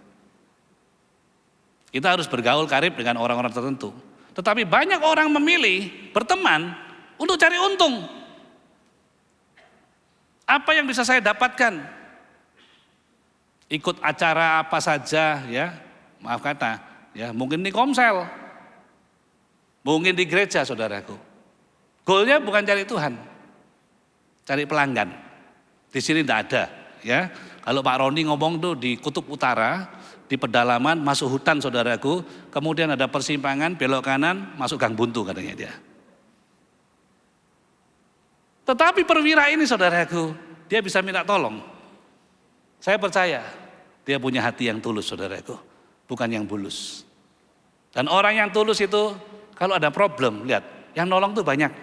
Kita harus bergaul karib dengan orang-orang tertentu. Tetapi banyak orang memilih berteman untuk cari untung. Apa yang bisa saya dapatkan? Ikut acara apa saja ya, maaf kata, ya mungkin di Komsel, mungkin di gereja saudaraku. Goalnya bukan cari Tuhan, cari pelanggan. Di sini tidak ada, ya. Kalau Pak Roni ngomong tuh di Kutub Utara, di pedalaman masuk hutan saudaraku, kemudian ada persimpangan belok kanan masuk gang buntu katanya dia. Tetapi perwira ini saudaraku, dia bisa minta tolong. Saya percaya dia punya hati yang tulus saudaraku, bukan yang bulus. Dan orang yang tulus itu kalau ada problem, lihat, yang nolong tuh banyak.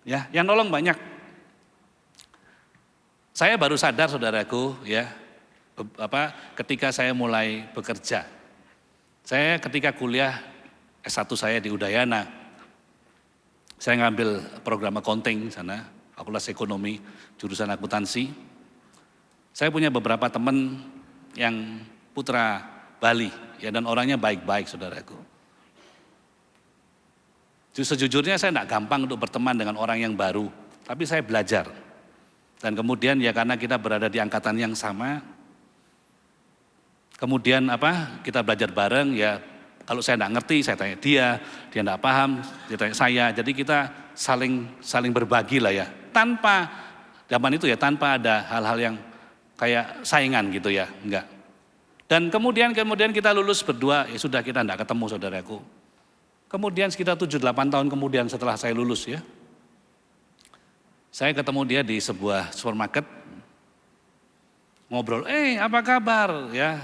Ya, yang nolong banyak. Saya baru sadar saudaraku, ya, ketika saya mulai bekerja. Saya ketika kuliah S1 saya di Udayana, saya ngambil program accounting sana, fakultas ekonomi, jurusan akuntansi. Saya punya beberapa teman yang putra Bali, ya, dan orangnya baik-baik saudaraku. Sejujurnya saya tidak gampang untuk berteman dengan orang yang baru, tapi saya belajar. Dan kemudian ya karena kita berada di angkatan yang sama, kemudian kita belajar bareng, ya kalau saya tidak ngerti saya tanya dia tidak paham, dia tanya saya, jadi kita saling berbagi lah ya, tanpa zaman itu ya tanpa ada hal-hal yang kayak saingan gitu ya, enggak. Dan kemudian kita lulus berdua, ya sudah kita tidak ketemu saudaraku. Kemudian sekitar 7-8 tahun kemudian setelah saya lulus ya, saya ketemu dia di sebuah supermarket, ngobrol, apa kabar ya,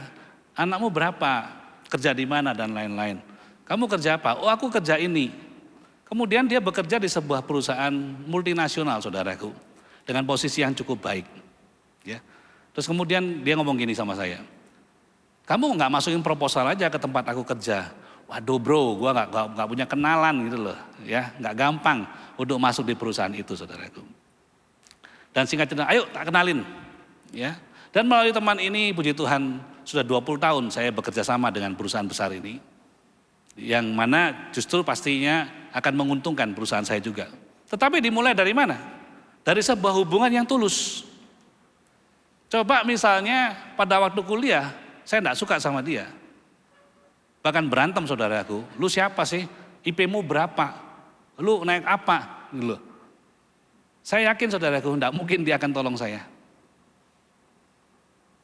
anakmu berapa, kerja di mana dan lain-lain. Kamu kerja apa? Oh aku kerja ini. Kemudian dia bekerja di sebuah perusahaan multinasional saudaraku, dengan posisi yang cukup baik. Ya. Terus kemudian dia ngomong gini sama saya, kamu nggak masukin proposal aja ke tempat aku kerja. Waduh bro, gue nggak punya kenalan gitu loh, ya nggak gampang untuk masuk di perusahaan itu saudaraku. Dan singkat cerita, ayo tak kenalin, ya. Dan melalui teman ini, puji Tuhan, sudah 20 tahun saya bekerja sama dengan perusahaan besar ini, yang mana justru pastinya akan menguntungkan perusahaan saya juga. Tetapi dimulai dari mana? Dari sebuah hubungan yang tulus. Coba misalnya pada waktu kuliah, saya tidak suka sama dia. Bahkan berantem saudaraku, lu siapa sih? IP-mu berapa? Lu naik apa? Gitu. Saya yakin saudaraku, tidak mungkin dia akan tolong saya.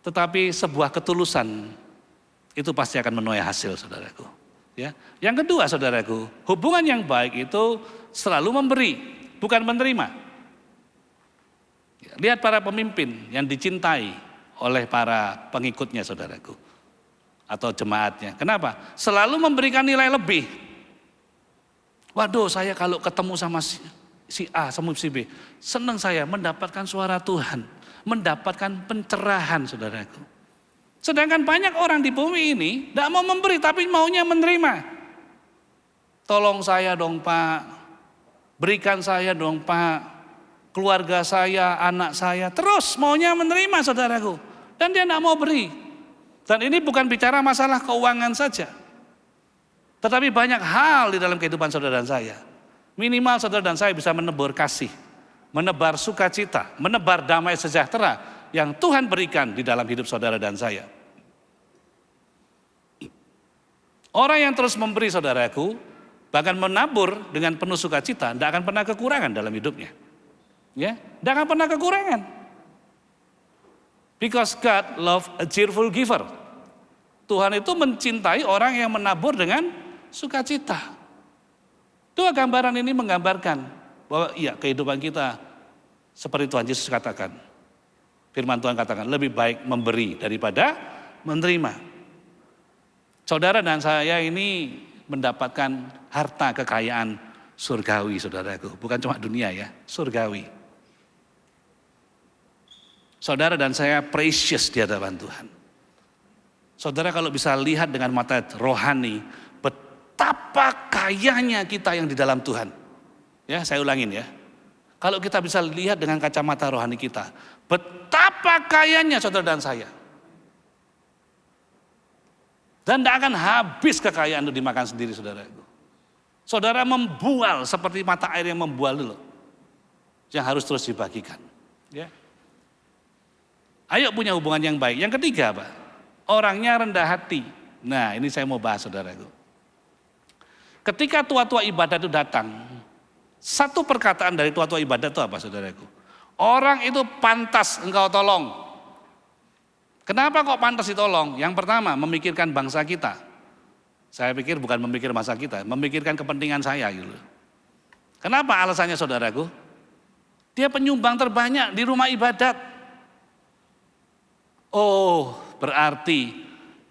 Tetapi sebuah ketulusan itu pasti akan menuai hasil saudaraku. Ya. Yang kedua saudaraku, hubungan yang baik itu selalu memberi, bukan menerima. Lihat para pemimpin yang dicintai oleh para pengikutnya saudaraku. Atau jemaatnya. Kenapa? Selalu memberikan nilai lebih. Waduh, saya kalau ketemu sama si A, sama si B, senang saya mendapatkan suara Tuhan, mendapatkan pencerahan, saudaraku. Sedangkan banyak orang di bumi ini tidak mau memberi, tapi maunya menerima. Tolong saya dong Pak, berikan saya dong Pak. keluarga saya, anak saya, terus maunya menerima saudaraku. Dan dia tidak mau beri. Dan ini bukan bicara masalah keuangan saja. Tetapi banyak hal di dalam kehidupan saudara dan saya. Minimal saudara dan saya bisa menebar kasih, menebar sukacita, menebar damai sejahtera yang Tuhan berikan di dalam hidup saudara dan saya. Orang yang terus memberi saudaraku, bahkan menabur dengan penuh sukacita, tidak akan pernah kekurangan dalam hidupnya. Ya, tidak akan pernah kekurangan. Because God love a cheerful giver. Tuhan itu mencintai orang yang menabur dengan sukacita. Dua gambaran ini menggambarkan bahwa iya kehidupan kita seperti Tuhan Yesus katakan. Firman Tuhan katakan lebih baik memberi daripada menerima. Saudara dan saya ini mendapatkan harta kekayaan surgawi saudaraku. Bukan cuma dunia ya, surgawi. Saudara dan saya precious di hadapan Tuhan. Saudara kalau bisa lihat dengan mata rohani, betapa kayanya kita yang di dalam Tuhan. Ya, saya ulangin ya. Kalau kita bisa lihat dengan kacamata rohani kita, betapa kayanya saudara dan saya. Dan tidak akan habis kekayaan itu dimakan sendiri saudaraku. Saudara membual seperti mata air yang membual dulu. Yang harus terus dibagikan. Ya. Ayo punya hubungan yang baik. Yang ketiga apa? Orangnya rendah hati. Nah ini saya mau bahas saudaraku. Ketika tua-tua ibadat itu datang, satu perkataan dari tua-tua ibadat itu apa saudaraku? Orang itu pantas engkau tolong. Kenapa kok pantas ditolong? Yang pertama memikirkan bangsa kita. Saya pikir bukan memikir bangsa kita, memikirkan kepentingan saya gitu. Kenapa alasannya saudaraku? Dia penyumbang terbanyak di rumah ibadat. Oh, berarti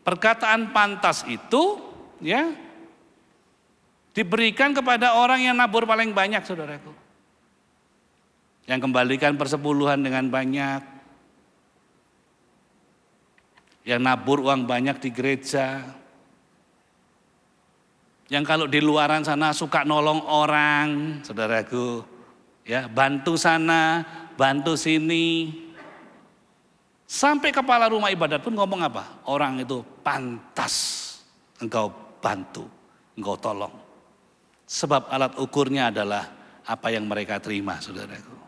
perkataan pantas itu ya diberikan kepada orang yang nabur paling banyak saudaraku. Yang kembalikan persepuluhan dengan banyak. Yang nabur uang banyak di gereja. Yang kalau di luaran sana suka nolong orang, saudaraku. Ya, bantu sana, bantu sini. Sampai kepala rumah ibadat pun ngomong apa? Orang itu pantas engkau bantu, engkau tolong. Sebab alat ukurnya adalah apa yang mereka terima, saudaraku.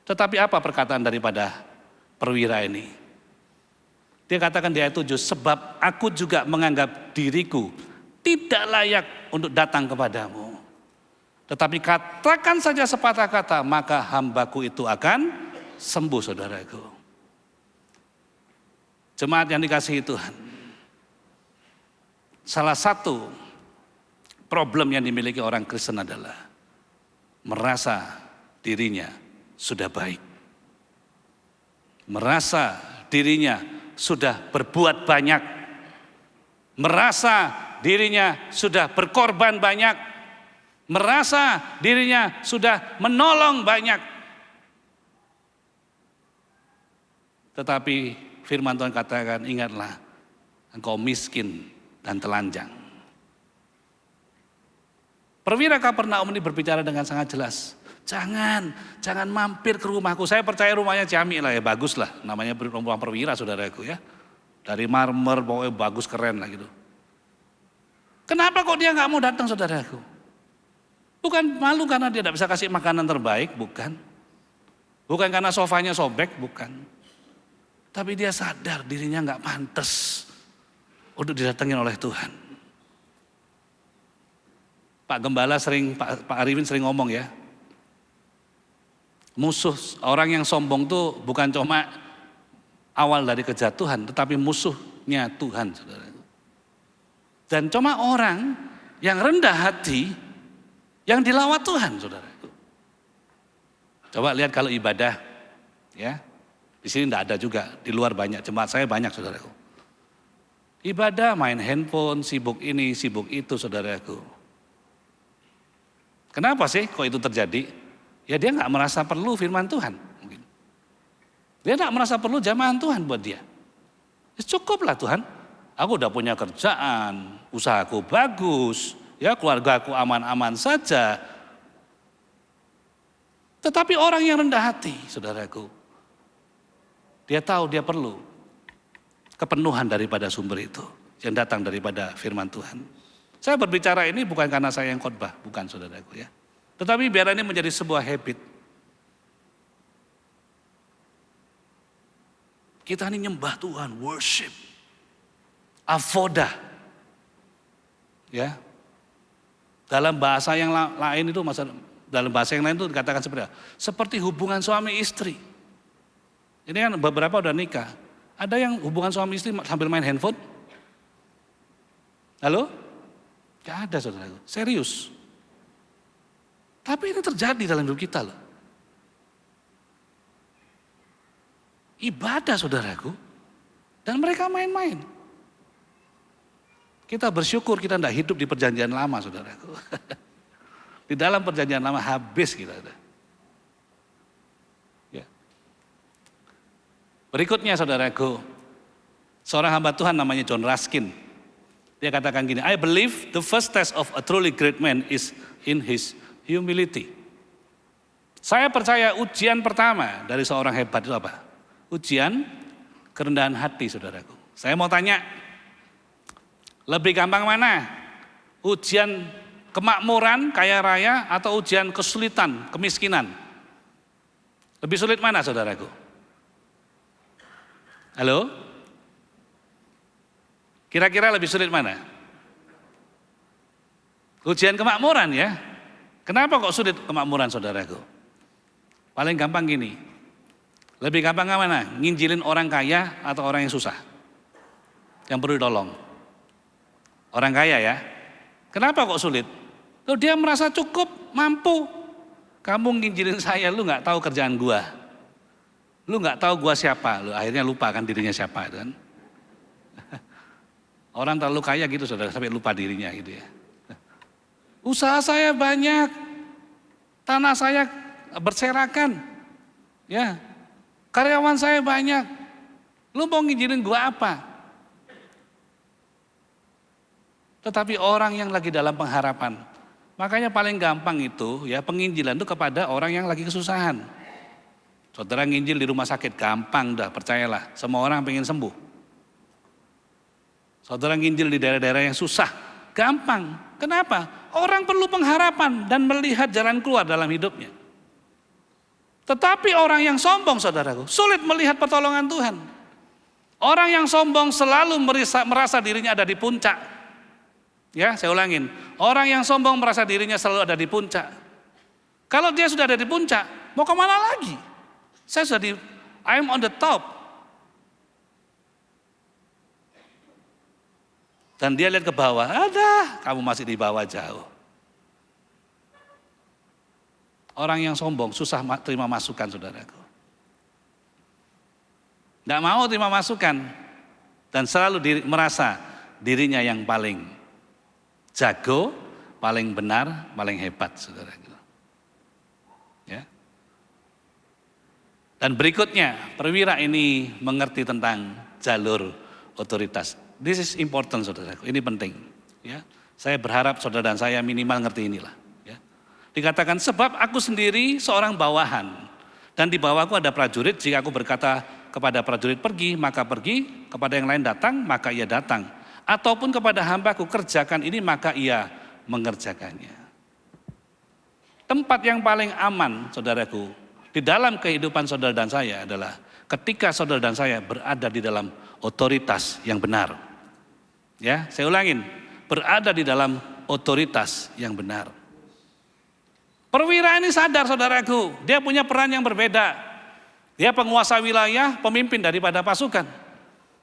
Tetapi apa perkataan daripada perwira ini? Dia katakan di ayat 7, sebab aku juga menganggap diriku tidak layak untuk datang kepadamu. Tetapi katakan saja sepatah kata, maka hambaku itu akan sembuh, saudaraku. Jemaat yang dikasihi Tuhan, salah satu problem yang dimiliki orang Kristen adalah merasa dirinya sudah baik. Merasa dirinya sudah berbuat banyak. Merasa dirinya sudah berkorban banyak. Merasa dirinya sudah menolong banyak. Tetapi firman Tuhan katakan, ingatlah engkau miskin dan telanjang. Perwira Kapernaum ini berbicara dengan sangat jelas. Jangan mampir ke rumahku. Saya percaya rumahnya Ciamik lah ya, bagus lah. Namanya rumah perwira saudaraku ya. Dari marmer, pokoknya bagus keren lah gitu. Kenapa kok dia gak mau datang saudaraku? Bukan malu karena dia tidak bisa kasih makanan terbaik, bukan. Bukan karena sofanya sobek, bukan. Tapi dia sadar dirinya gak pantas untuk didatengin oleh Tuhan. Pak Gembala Pak Arifin sering ngomong ya. Musuh orang yang sombong tuh bukan cuma awal dari kejatuhan, tetapi musuhnya Tuhan, saudara. Dan cuma orang yang rendah hati yang dilawat Tuhan, saudara. Coba lihat kalau ibadah, ya. Di sini tidak ada juga, di luar banyak, jemaat saya banyak saudaraku. Ibadah main handphone, sibuk ini, sibuk itu saudaraku. Kenapa sih kok itu terjadi? Ya dia nggak merasa perlu firman Tuhan. Mungkin. Dia nggak merasa perlu jamahan Tuhan buat dia. Ya cukuplah Tuhan, aku udah punya kerjaan, usahaku bagus, ya keluargaku aman-aman saja. Tetapi orang yang rendah hati, saudaraku, dia tahu dia perlu kepenuhan daripada sumber itu yang datang daripada firman Tuhan. Saya berbicara ini bukan karena saya yang khotbah, bukan saudaraku ya. Tetapi biar ini menjadi sebuah habit. Kita ini nyembah Tuhan, worship, avoda. Ya. Dalam bahasa yang lain itu, dalam bahasa yang lain itu dikatakan seperti hubungan suami istri. Ini kan beberapa udah nikah. Ada yang hubungan suami istri sambil main handphone? Halo? Gak ada saudaraku, serius. Tapi ini terjadi dalam hidup kita loh. Ibadah saudaraku, dan mereka main-main. Kita bersyukur kita tidak hidup di perjanjian lama saudaraku. Di dalam perjanjian lama habis kita ada. Ya. Berikutnya saudaraku, seorang hamba Tuhan namanya John Ruskin. Dia katakan gini, I believe the first test of a truly great man is in his humility. Saya percaya ujian pertama dari seorang hebat itu apa? Ujian kerendahan hati saudaraku. Saya mau tanya, lebih gampang mana? Ujian kemakmuran, kaya raya, atau ujian kesulitan, kemiskinan? Lebih sulit mana saudaraku? Halo? Kira-kira lebih sulit mana? Ujian kemakmuran ya. Kenapa kok sulit kemakmuran saudaraku? Paling gampang gini. Lebih gampang mana? Nginjilin orang kaya atau orang yang susah? Yang perlu tolong. Orang kaya ya. Kenapa kok sulit? Loh, dia merasa cukup, mampu. Kamu nginjilin saya, lu gak tahu kerjaan gua. Lu gak tahu gua siapa. Lu akhirnya lupa kan dirinya siapa kan. Orang terlalu kaya gitu saudara, sampai lupa dirinya gitu ya. Usaha saya banyak, tanah saya berserakan, ya. Karyawan saya banyak, lu mau nginjilin gua apa? Tetapi orang yang lagi dalam pengharapan, makanya paling gampang itu ya penginjilan itu kepada orang yang lagi kesusahan. Saudara nginjil di rumah sakit, gampang dah, percayalah, semua orang pengen sembuh. Saudara nginjil di daerah-daerah yang susah, gampang. Kenapa? Orang perlu pengharapan dan melihat jalan keluar dalam hidupnya. Tetapi orang yang sombong saudaraku, sulit melihat pertolongan Tuhan. Orang yang sombong selalu merasa dirinya ada di puncak. Ya, saya ulangin. Orang yang sombong merasa dirinya selalu ada di puncak. Kalau dia sudah ada di puncak, mau kemana lagi? Saya sudah I'm on the top. Dan dia lihat ke bawah, ada, kamu masih di bawah jauh. Orang yang sombong susah terima masukan saudaraku. Tidak mau terima masukan dan selalu merasa dirinya yang paling jago, paling benar, paling hebat saudaraku. Ya. Dan berikutnya, perwira ini mengerti tentang jalur otoritas. This is important saudaraku, ini penting. Ya, saya berharap saudara dan saya minimal ngerti inilah. Ya. Dikatakan sebab aku sendiri seorang bawahan dan di bawahku ada prajurit. Jika aku berkata kepada prajurit pergi, maka pergi. Kepada yang lain datang, maka ia datang. Ataupun kepada hambaku kerjakan ini, maka ia mengerjakannya. Tempat yang paling aman saudaraku di dalam kehidupan saudara dan saya adalah ketika saudara dan saya berada di dalam otoritas yang benar. Ya, saya ulangin, berada di dalam otoritas yang benar. Perwira ini sadar saudaraku, dia punya peran yang berbeda. Dia penguasa wilayah, pemimpin daripada pasukan.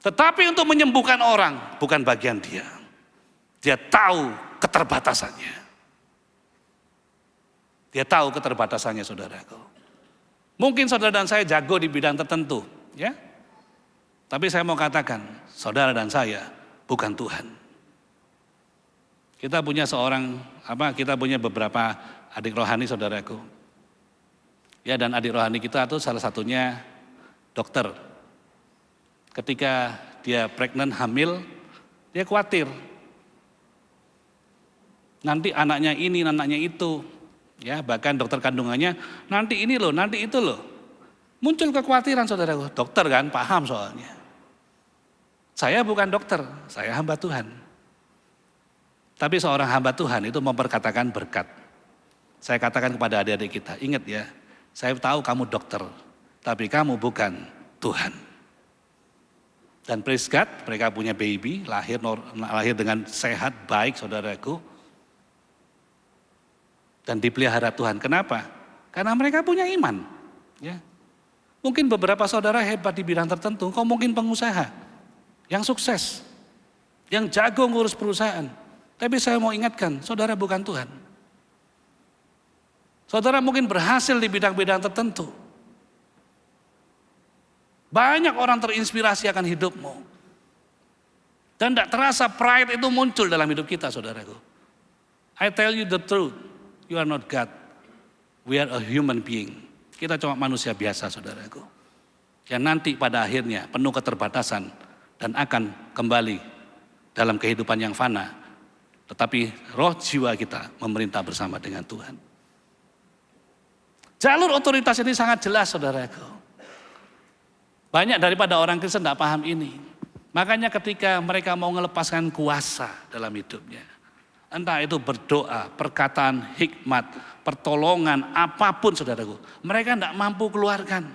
Tetapi untuk menyembuhkan orang bukan bagian dia. Dia tahu keterbatasannya. Dia tahu keterbatasannya saudaraku. Mungkin saudara dan saya jago di bidang tertentu, ya. Tapi saya mau katakan, saudara dan saya bukan Tuhan. Kita punya kita punya beberapa adik rohani saudaraku. Ya, dan adik rohani kita itu salah satunya dokter. Ketika dia pregnant, hamil, dia khawatir. Nanti anaknya ini, anaknya itu. Ya, bahkan dokter kandungannya nanti ini loh, nanti itu loh. Muncul kekhawatiran saudaraku. Dokter kan paham soalnya. Saya bukan dokter, saya hamba Tuhan. Tapi seorang hamba Tuhan itu memperkatakan berkat. Saya katakan kepada adik-adik kita, ingat ya, saya tahu kamu dokter, tapi kamu bukan Tuhan. Dan praise God, mereka punya baby, lahir dengan sehat, baik saudaraku. Dan dipelihara Tuhan. Kenapa? Karena mereka punya iman. Ya. Mungkin beberapa saudara hebat di bidang tertentu, kau mungkin pengusaha yang sukses, yang jago ngurus perusahaan. Tapi saya mau ingatkan, saudara bukan Tuhan. Saudara mungkin berhasil di bidang-bidang tertentu. Banyak orang terinspirasi akan hidupmu. Dan tidak terasa pride itu muncul dalam hidup kita, saudaraku. I tell you the truth, you are not God. We are a human being. Kita cuma manusia biasa, saudaraku. Yang nanti pada akhirnya penuh keterbatasan dan akan kembali dalam kehidupan yang fana. Tetapi roh jiwa kita memerintah bersama dengan Tuhan. Jalur otoritas ini sangat jelas, saudaraku. Banyak daripada orang Kristen tidak paham ini. Makanya ketika mereka mau melepaskan kuasa dalam hidupnya. Entah itu berdoa, perkataan hikmat, pertolongan, apapun saudaraku. Mereka tidak mampu keluarkan.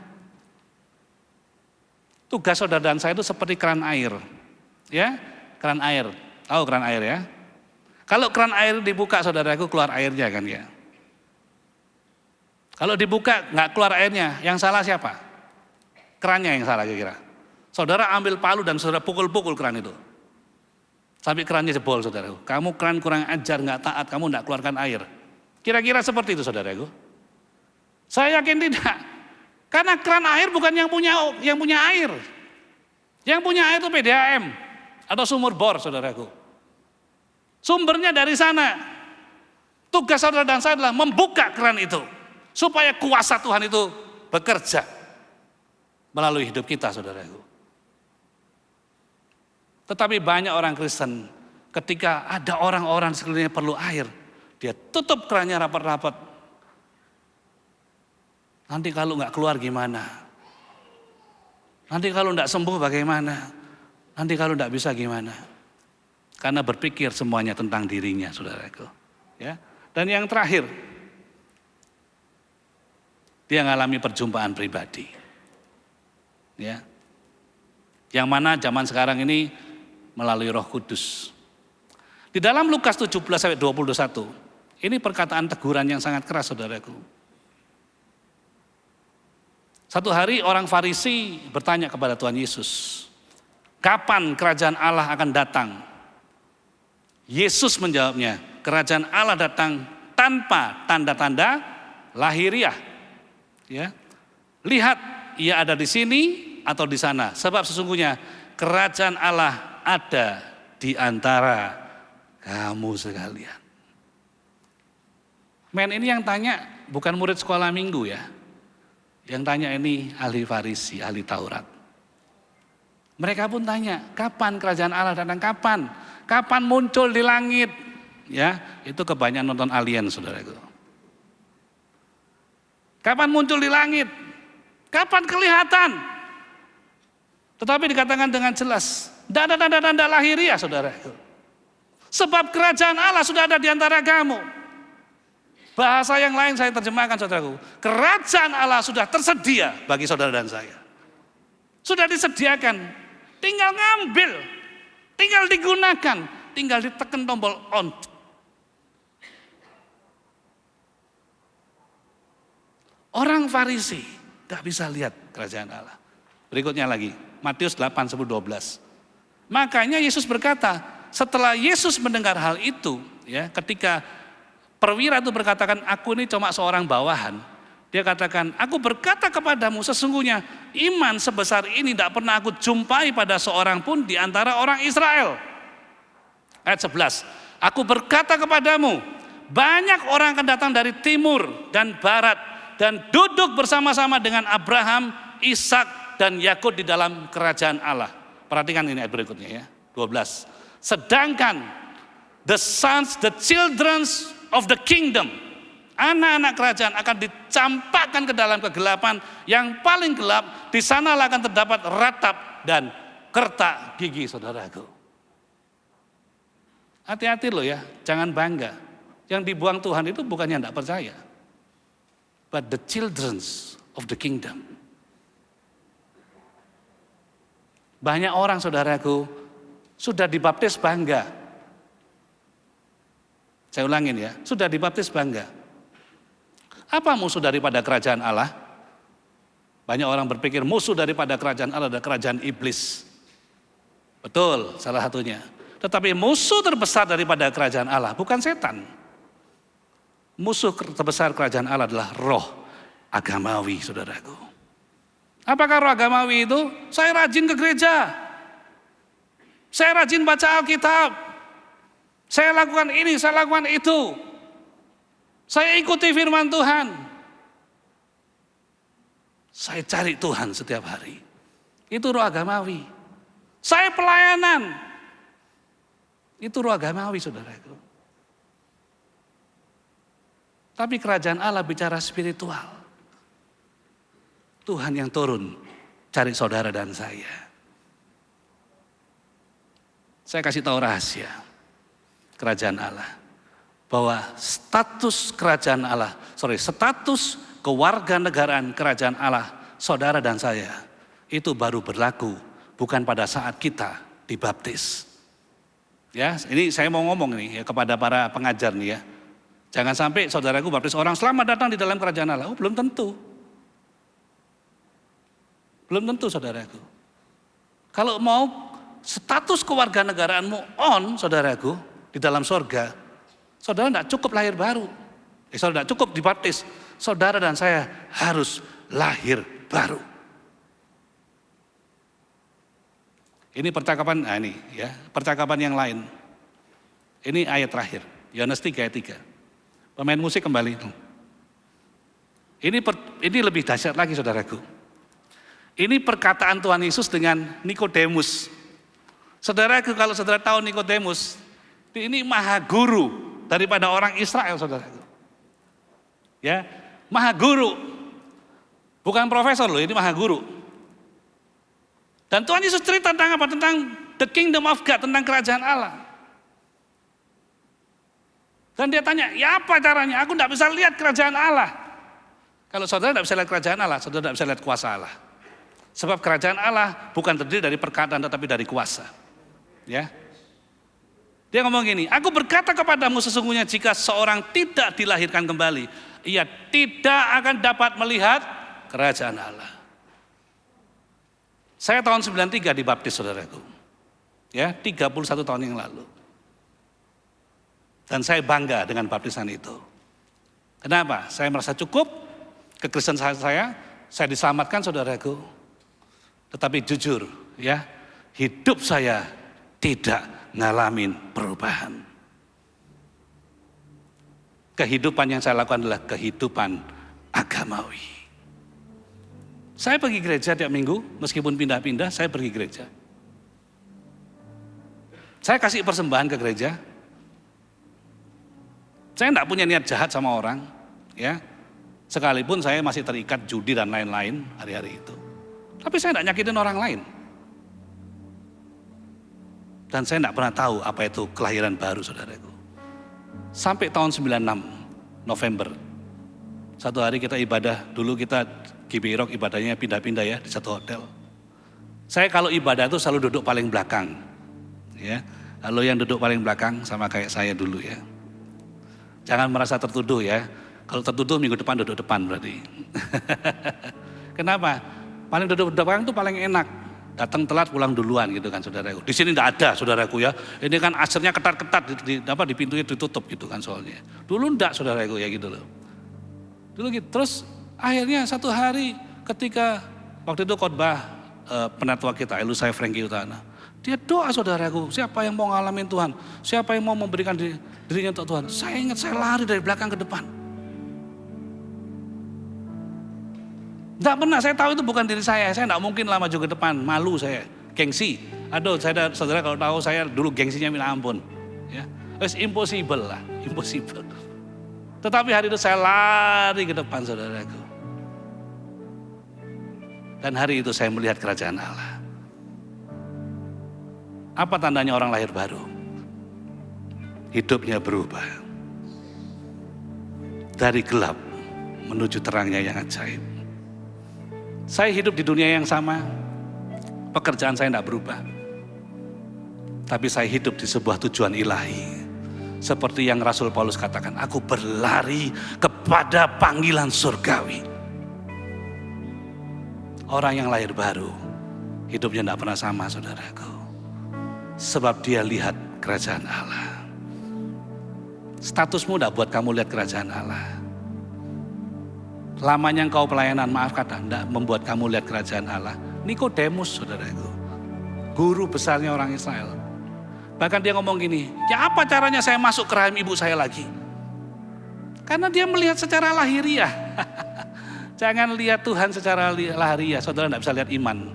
Tugas saudara dan saya itu seperti keran air. Ya, keran air. Tahu keran air ya? Kalau keran air dibuka saudaraku keluar airnya kan ya. Kalau dibuka nggak keluar airnya, yang salah siapa? Kerannya yang salah kira-kira. Saudara ambil palu dan saudara pukul-pukul keran itu. Sampai kerannya jebol saudaraku. Kamu keran kurang ajar, nggak taat, kamu nggak keluarkan air. Kira-kira seperti itu saudaraku. Saya yakin tidak. Karena keran air bukan yang punya air. Yang punya air itu PDAM atau sumur bor saudaraku. Sumbernya dari sana. Tugas saudara dan saya adalah membuka keran itu. Supaya kuasa Tuhan itu bekerja melalui hidup kita saudaraku. Tetapi banyak orang Kristen ketika ada orang-orang sekelilingnya perlu air. Dia tutup kerannya rapat-rapat. Nanti kalau nggak keluar gimana? Nanti kalau nggak sembuh bagaimana? Nanti kalau nggak bisa gimana? Karena berpikir semuanya tentang dirinya, saudaraku. Ya. Dan yang terakhir, dia mengalami perjumpaan pribadi. Ya. Yang mana zaman sekarang ini melalui Roh Kudus. Di dalam Lukas 17-21, ini perkataan teguran yang sangat keras, saudaraku. Satu hari orang Farisi bertanya kepada Tuhan Yesus, kapan kerajaan Allah akan datang? Yesus menjawabnya, kerajaan Allah datang tanpa tanda-tanda lahiriah. Ya. Lihat, ia ada di sini atau di sana. Sebab sesungguhnya kerajaan Allah ada di antara kamu sekalian. Men ini yang tanya bukan murid sekolah minggu ya. Yang tanya ini ahli Farisi, ahli Taurat. Mereka pun tanya, kapan kerajaan Allah datang? Kapan? Kapan muncul di langit? Ya, itu kebanyakan nonton Alien, saudaraku. Kapan muncul di langit? Kapan kelihatan? Tetapi dikatakan dengan jelas, tidak ada tanda-tanda lahiriah, saudaraku. Sebab kerajaan Allah sudah ada di antara kamu. Bahasa yang lain saya terjemahkan, saudaraku. Kerajaan Allah sudah tersedia bagi saudara dan saya. Sudah disediakan. Tinggal ngambil, tinggal digunakan, tinggal ditekan tombol on. Orang Farisi gak bisa lihat kerajaan Allah. Berikutnya lagi, Matius 8:10-12. Makanya Yesus berkata, setelah Yesus mendengar hal itu, ya, ketika perwira itu berkatakan, aku ini cuma seorang bawahan. Dia katakan, aku berkata kepadamu sesungguhnya iman sebesar ini tidak pernah aku jumpai pada seorang pun di antara orang Israel. Ayat 11, aku berkata kepadamu, banyak orang akan datang dari timur dan barat dan duduk bersama-sama dengan Abraham, Ishak dan Yakub di dalam kerajaan Allah. Perhatikan ini ayat berikutnya ya, 12. Sedangkan the children of the kingdom Anak-anak kerajaan akan dicampakkan ke dalam kegelapan yang paling gelap. Di sanalah akan terdapat ratap dan kertak gigi, saudaraku. Hati-hati loh ya, jangan bangga. Yang dibuang Tuhan itu bukannya tidak percaya, but the children of the kingdom. Banyak orang, saudaraku, sudah dibaptis bangga. Saya ulangin ya, sudah dibaptis bangga. Apa musuh daripada kerajaan Allah? Banyak orang berpikir musuh daripada kerajaan Allah adalah kerajaan iblis. Betul, salah satunya. Tetapi musuh terbesar daripada kerajaan Allah bukan setan. Musuh terbesar kerajaan Allah adalah roh agamawi, saudaraku. Apakah roh agamawi itu? Saya rajin ke gereja. Saya rajin baca Alkitab. Saya lakukan ini, saya lakukan itu. Saya ikuti firman Tuhan. Saya cari Tuhan setiap hari. Itu roh agamawi. Saya pelayanan. Itu roh agamawi, saudaraku. Tapi kerajaan Allah bicara spiritual. Tuhan yang turun cari saudara dan saya. Saya kasih tahu rahasia kerajaan Allah. Bahwa status kerajaan Allah, status kewarganegaraan kerajaan Allah, saudara dan saya, itu baru berlaku bukan pada saat kita dibaptis. Ya, ini saya mau ngomong nih ya kepada para pengajar nih ya. Jangan sampai saudaraku baptis orang selamat datang di dalam kerajaan Allah. Oh, belum tentu. Belum tentu, saudaraku. Kalau mau status kewarganegaraanmu on, saudaraku, di dalam sorga, saudara tidak cukup lahir baru. Saudara tidak cukup dibaptis. Saudara dan saya harus lahir baru. Ini percakapan, percakapan yang lain. Ini ayat terakhir, Yohanes 3 ayat 3. Pemain musik kembali. Ini lebih dahsyat lagi, saudaraku. Ini perkataan Tuhan Yesus dengan Nikodemus. Saudaraku, kalau saudara tahu Nikodemus, ini maha guru daripada orang Israel, saudaraku. Ya, maha guru. Bukan profesor loh, ini maha guru. Dan Tuhan Yesus cerita tentang apa? Tentang the kingdom of God, tentang kerajaan Allah. Dan dia tanya, ya apa caranya? Aku tidak bisa lihat kerajaan Allah. Kalau saudara tidak bisa lihat kerajaan Allah, saudara tidak bisa lihat kuasa Allah. Sebab kerajaan Allah bukan terdiri dari perkataan tetapi dari kuasa. Ya. Dia ngomong gini, aku berkata kepadamu sesungguhnya jika seorang tidak dilahirkan kembali, ia tidak akan dapat melihat kerajaan Allah. Saya tahun 93 dibaptis, saudaraku. Ya, 31 tahun yang lalu. Dan saya bangga dengan baptisan itu. Kenapa? Saya merasa cukup, kekristenan saya diselamatkan, saudaraku. Tetapi jujur, ya, hidup saya tidak ngalamin perubahan. Kehidupan yang saya lakukan adalah kehidupan agamawi. Saya pergi gereja tiap minggu, meskipun pindah-pindah, saya pergi gereja. Saya kasih persembahan ke gereja. Saya tidak punya niat jahat sama orang, ya. Sekalipun saya masih terikat judi dan lain-lain hari-hari itu. Tapi saya tidak nyakitin orang lain. Dan saya tidak pernah tahu apa itu kelahiran baru, saudaraku. Sampai tahun 96 November. Satu hari kita ibadah, dulu kita GBI Rock ibadahnya pindah-pindah ya di satu hotel. Saya kalau ibadah itu selalu duduk paling belakang. Ya, kalau yang duduk paling belakang sama kayak saya dulu ya. Jangan merasa tertuduh ya. Kalau tertuduh minggu depan duduk depan berarti. Kenapa? Paling duduk depan itu paling enak. Datang telat pulang duluan gitu kan, saudaraku. Di sini tidak ada, saudaraku ya. Ini kan asirnya ketat-ketat di pintunya ditutup gitu kan soalnya. Dulu enggak, saudaraku ya gitu loh. Dulu gitu. Terus akhirnya satu hari ketika waktu itu khotbah penatua kita Elusai Franky Utana, dia doa, saudaraku, siapa yang mau ngalamin Tuhan, siapa yang mau memberikan dirinya untuk Tuhan. Saya ingat saya lari dari belakang ke depan. Tidak pernah, saya tahu itu bukan diri saya tidak mungkin lah maju ke depan, malu saya, gengsi. Aduh, saudara kalau tahu saya dulu gengsinya minta ampun. Ya, it's impossible lah, impossible. Tetapi hari itu saya lari ke depan saudaraku. Dan hari itu saya melihat kerajaan Allah. Apa tandanya orang lahir baru? Hidupnya berubah. Dari gelap menuju terangnya yang ajaib. Saya hidup di dunia yang sama. Pekerjaan saya tidak berubah. Tapi saya hidup di sebuah tujuan ilahi. Seperti yang Rasul Paulus katakan, aku berlari kepada panggilan surgawi. Orang yang lahir baru, hidupnya tidak pernah sama saudaraku. Sebab dia lihat kerajaan Allah. Statusmu tidak buat kamu lihat kerajaan Allah. Lamanya engkau pelayanan, maaf kata, tidak membuat kamu lihat kerajaan Allah. Nikodemus saudaraku, guru besarnya orang Israel. Bahkan dia ngomong gini, ya apa caranya saya masuk ke rahim ibu saya lagi? Karena dia melihat secara lahiriah. Jangan lihat Tuhan secara lahiriah, saudara tidak bisa lihat iman.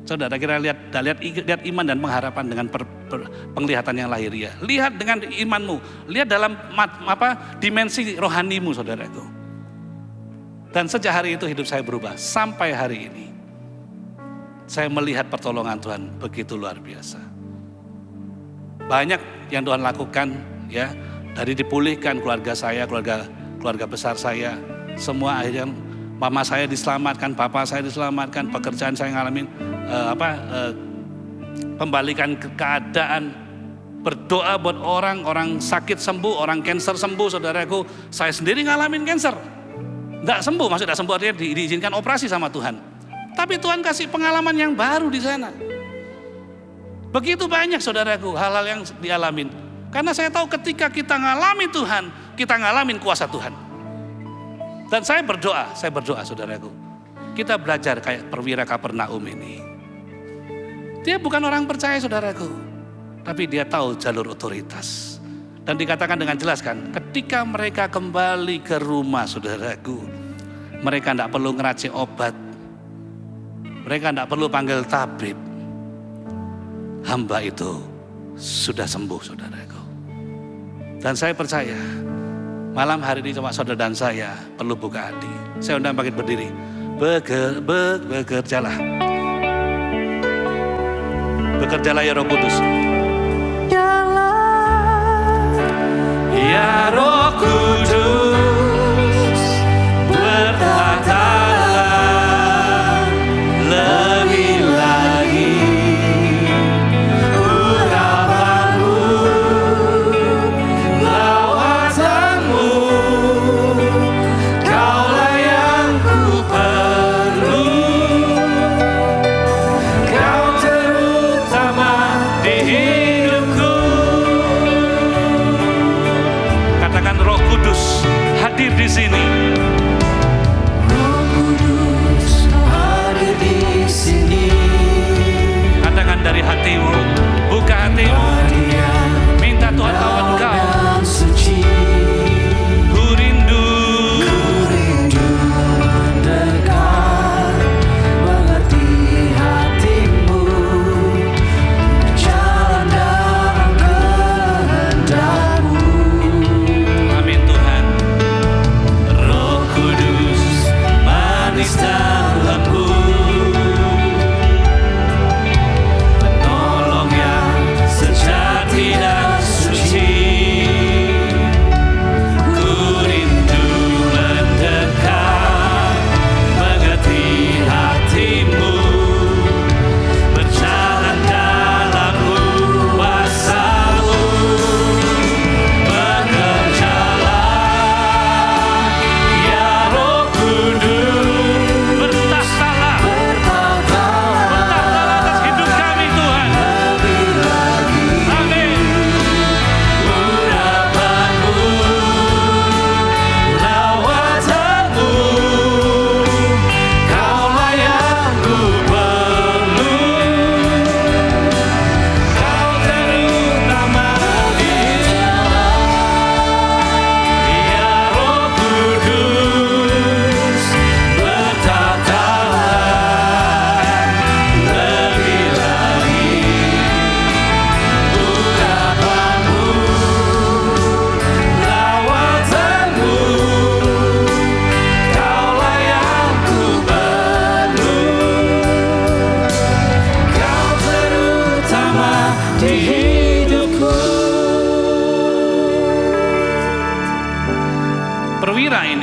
Saudara kira lihat iman dan pengharapan dengan penglihatan yang lahiriah. Lihat dengan imanmu, lihat dalam dimensi rohanimu saudaraku. Dan sejak hari itu hidup saya berubah sampai hari ini. Saya melihat pertolongan Tuhan begitu luar biasa. Banyak yang Tuhan lakukan ya, dari dipulihkan keluarga saya, keluarga besar saya, semua akhirnya mama saya diselamatkan, papa saya diselamatkan, pekerjaan saya ngalamin pembalikan keadaan, berdoa buat orang sakit sembuh, orang cancer sembuh, saudaraku. Saya sendiri ngalamin cancer. Enggak sembuh, maksud tidak sembuh artinya diizinkan operasi sama Tuhan. Tapi Tuhan kasih pengalaman yang baru di sana. Begitu banyak saudaraku hal-hal yang dialamin. Karena saya tahu ketika kita ngalami Tuhan, kita ngalamin kuasa Tuhan. Dan saya berdoa saudaraku. Kita belajar kayak perwira Kapernaum ini. Dia bukan orang percaya saudaraku. Tapi dia tahu jalur otoritas. Dan dikatakan dengan jelas kan, ketika mereka kembali ke rumah saudaraku, mereka tidak perlu ngeracik obat. Mereka tidak perlu panggil tabib. Hamba itu sudah sembuh saudaraku. Dan saya percaya, malam hari ini cuma saudara dan saya perlu buka hati. Saya undang bangkit berdiri. Bekerjalah. Bekerjalah ya Roh Kudus. Ya Roh Kudus, berkatalah lebih lagi. Urapanmu, lawatanmu, kaulah yang ku perlu. Kau terutama di hidupku. Katakan Roh Kudus,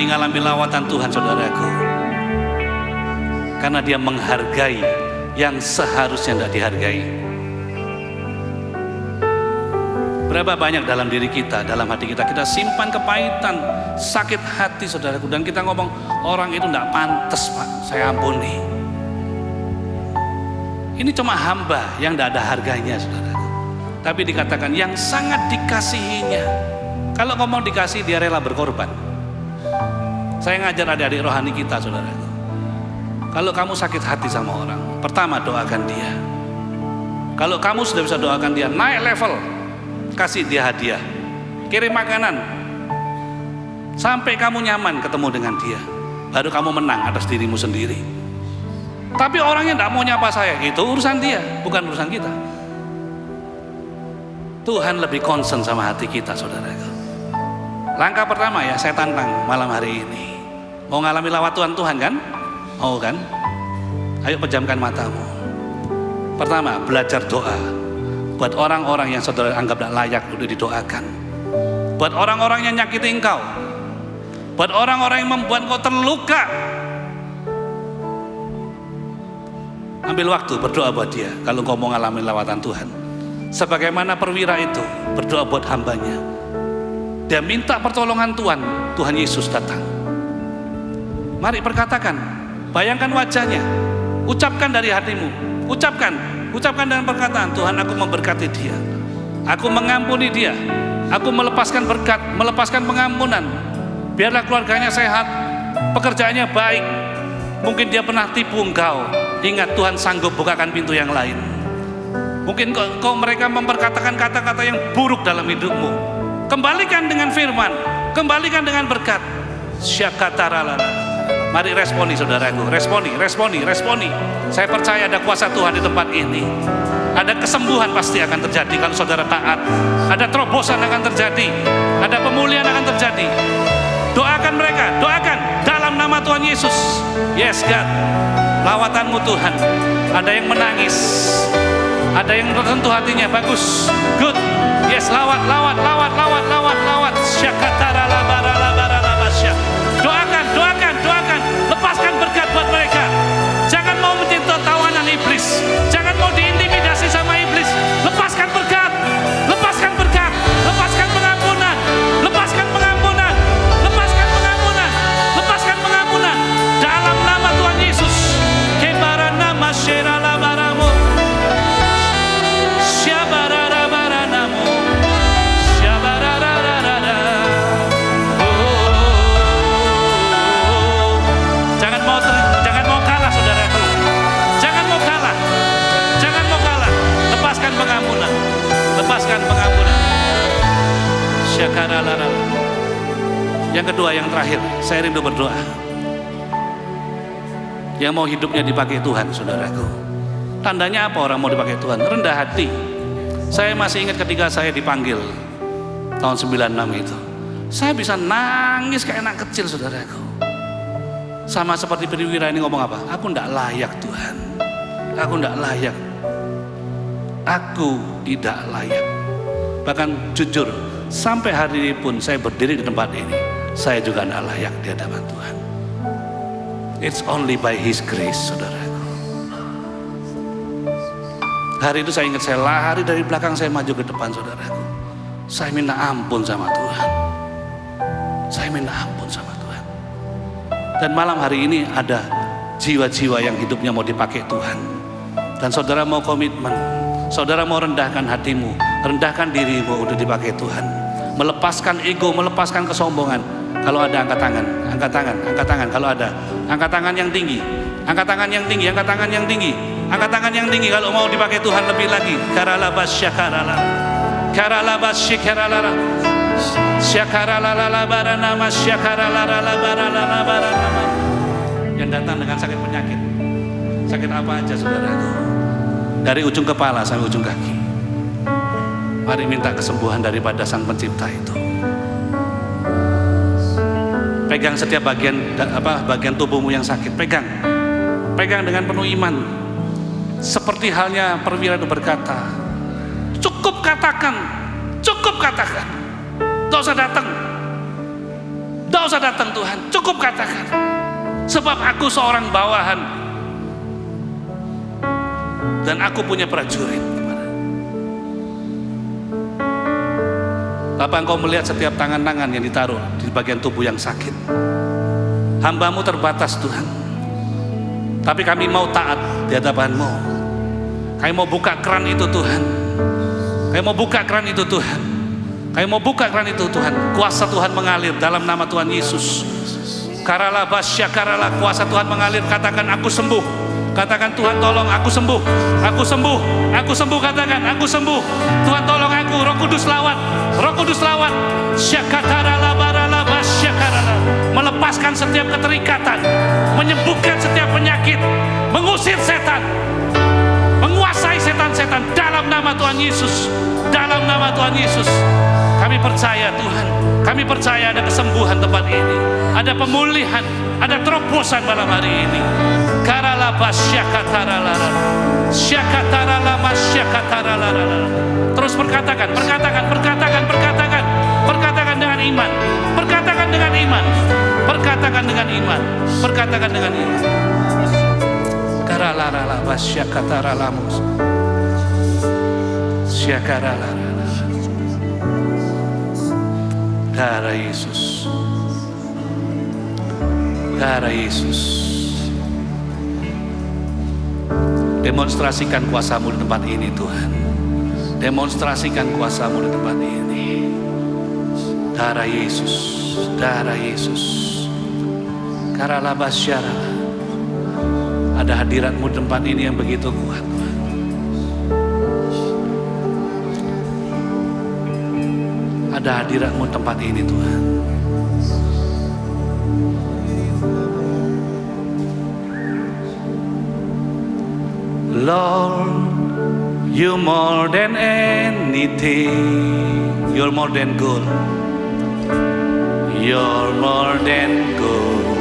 berani ngalami lawatan Tuhan, saudaraku. Karena dia menghargai yang seharusnya tidak dihargai. Berapa banyak dalam diri kita, dalam hati kita, kita simpan kepahitan, sakit hati, saudaraku. Dan kita ngomong, orang itu tidak pantas, Pak, saya ampuni. Ini cuma hamba yang tidak ada harganya, saudaraku. Tapi dikatakan yang sangat dikasihinya. Kalau ngomong dikasih, dia rela berkorban. Saya ngajar adik-adik rohani kita, saudaraku. Kalau kamu sakit hati sama orang, pertama doakan dia. Kalau kamu sudah bisa doakan dia, naik level, kasih dia hadiah, kirim makanan, sampai kamu nyaman ketemu dengan dia. Baru kamu menang atas dirimu sendiri. Tapi orangnya tidak mau nyapa saya, itu urusan dia, bukan urusan kita. Tuhan lebih concern sama hati kita, saudaraku. Langkah pertama ya, saya tantang malam hari ini. Mau ngalami lawatan Tuhan kan? Mau kan? Ayo pejamkan matamu. Pertama, belajar doa. Buat orang-orang yang saudara anggap tidak layak untuk didoakan. Buat orang-orang yang nyakiti engkau. Buat orang-orang yang membuat engkau terluka. Ambil waktu berdoa buat dia kalau engkau mau ngalamin lawatan Tuhan. Sebagaimana perwira itu berdoa buat hambanya. Dia minta pertolongan Tuhan, Tuhan Yesus datang. Mari perkatakan, bayangkan wajahnya, ucapkan dari hatimu, ucapkan dengan perkataan, Tuhan, aku memberkati dia, aku mengampuni dia, aku melepaskan berkat, melepaskan pengampunan, biarlah keluarganya sehat, pekerjaannya baik. Mungkin dia pernah tipu engkau, ingat Tuhan sanggup bukakan pintu yang lain. Mungkin mereka memperkatakan kata-kata yang buruk dalam hidupmu, kembalikan dengan firman, kembalikan dengan berkat. Syakataralala. Mari responi, saudaraku, responi. Saya percaya ada kuasa Tuhan di tempat ini. Ada kesembuhan pasti akan terjadi kalau saudara taat. Ada terobosan akan terjadi, ada pemulihan akan terjadi. Doakan mereka, doakan dalam nama Tuhan Yesus. Yes God, lawatanmu Tuhan. Ada yang menangis, ada yang tersentuh hatinya, bagus, good. Yes, lawat. Syakataralabaralabaralabasya. Doakan, lepaskan berkat buat mereka. Jangan mau mencinta tawanan iblis, jangan mau diintimidasi sama iblis. Lepaskan berkat, lepaskan pengampunan, lepaskan pengampunan dalam nama Tuhan Yesus. Kebarana masyaralabaramu, syabararabaranamu, syabararararara. Jangan mau kalah, saudaraku. Jangan mau kalah. Lepaskan pengampunan. Syakaralara. Yang kedua, yang terakhir, saya rindu berdoa. Yang mau hidupnya dipakai Tuhan, saudaraku. Tandanya apa orang mau dipakai Tuhan? Rendah hati. Saya masih ingat ketika saya dipanggil tahun 96 itu. Saya bisa nangis kayak anak kecil, saudaraku. Sama seperti perwira ini ngomong apa? Aku tidak layak Tuhan. Aku tidak layak. Aku tidak layak. Bahkan jujur, sampai hari ini pun saya berdiri di tempat ini, saya juga tidak layak di hadapan Tuhan. It's only by His grace, saudaraku. Hari itu saya ingat, saya lari dari belakang, saya maju ke depan, saudaraku. Saya minta ampun sama Tuhan. Dan malam hari ini ada jiwa-jiwa yang hidupnya mau dipakai Tuhan. Dan saudara mau komitmen, saudara mau rendahkan hatimu, rendahkan dirimu untuk dipakai Tuhan. Melepaskan ego, melepaskan kesombongan. Kalau ada angkat tangan kalau ada. Angkat tangan yang tinggi, angkat tangan yang tinggi kalau mau dipakai Tuhan lebih lagi. Karalabas syakarala. Karalabas syakarala. Syakaralabarana syakaralabarana. Yang datang dengan sakit penyakit, sakit apa aja, saudaraku, dari ujung kepala sampai ujung kaki, mari minta kesembuhan daripada Sang Pencipta itu. Pegang setiap bagian tubuhmu yang sakit, pegang dengan penuh iman. Seperti halnya perwira itu berkata, cukup katakan. Tidak usah Enggak usah datang Tuhan, cukup katakan. Sebab aku seorang bawahan dan aku punya prajurit. Bapak, Engkau melihat setiap tangan-tangan yang ditaruh di bagian tubuh yang sakit. Hamba-Mu terbatas Tuhan, tapi kami mau taat di hadapan-Mu. Kami mau buka keran itu Tuhan. Kami mau buka keran itu Tuhan. Kami mau buka keran itu Tuhan. Kuasa Tuhan mengalir dalam nama Tuhan Yesus. Karala basya karala, kuasa Tuhan mengalir. Katakan aku sembuh. Katakan Tuhan tolong aku sembuh. Aku sembuh. Aku sembuh, katakan aku sembuh. Tuhan tolong aku. Roh Kudus lawat. Roh Kudus lawat. Syakarala barala basyakarala. Melepaskan setiap keterikatan, menyembuhkan setiap penyakit, mengusir setan, menguasai setan-setan dalam nama Tuhan Yesus. Dalam nama Tuhan Yesus. Kami percaya Tuhan, kami percaya ada kesembuhan tempat ini, ada pemulihan, ada terobosan malam hari ini. Karala basyakatarala, syakatarala masyakatarala. Terus perkatakan, perkatakan, perkatakan, perkatakan, perkatakan dengan iman, perkatakan dengan iman, perkatakan dengan iman, perkatakan dengan iman. Karala basyakatarala mus, syakarala. Darah Yesus, darah Yesus. Demonstrasikan kuasa-Mu di tempat ini Tuhan. Demonstrasikan kuasa-Mu di tempat ini. Darah Yesus, darah Yesus. Karalabasyara. Ada hadirat-Mu di tempat ini yang begitu kuat Tuhan. Ada hadirat-Mu di tempat ini Tuhan. Lord, You more than anything. You're more than gold. You're more than gold.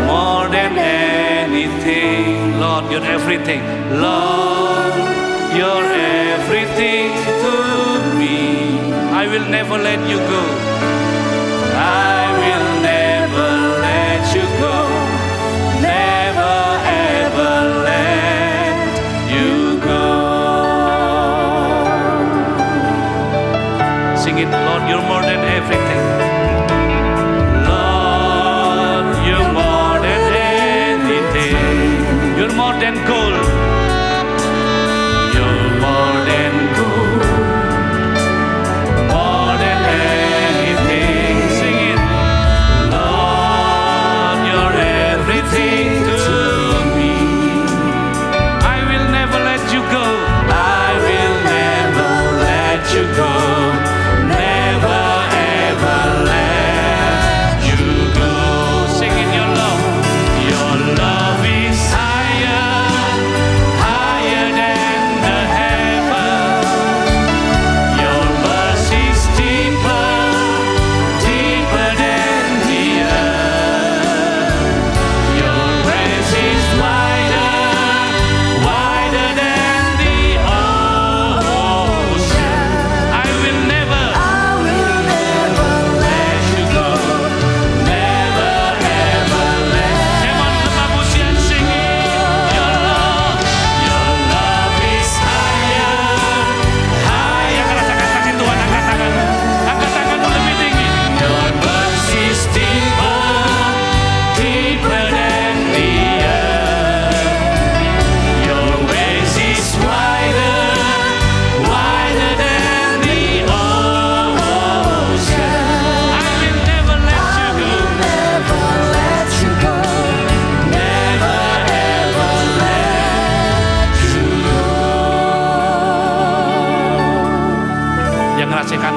More than anything. Lord, You're everything. Lord, You're everything to me. I will never let You go. I will never let You go. Never ever let You go. Sing it, Lord, You're more than everything. Lord, You're more than anything. You're more than gold. You're more than gold.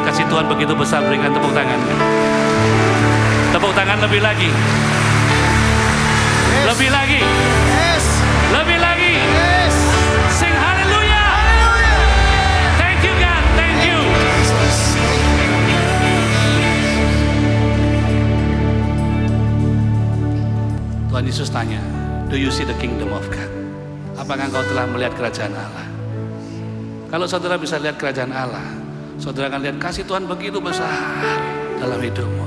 Kasih Tuhan begitu besar, berikan tepuk tangan. Tepuk tangan lebih lagi. Yes. Lebih lagi. Yes. Lebih lagi. Yes. Sing haleluya. Thank you God, thank you. Tuhan Yesus tanya, do you see the kingdom of God? Apakah engkau telah melihat kerajaan Allah? Kalau saudara bisa lihat kerajaan Allah, saudara akan lihat kasih Tuhan begitu besar dalam hidupmu.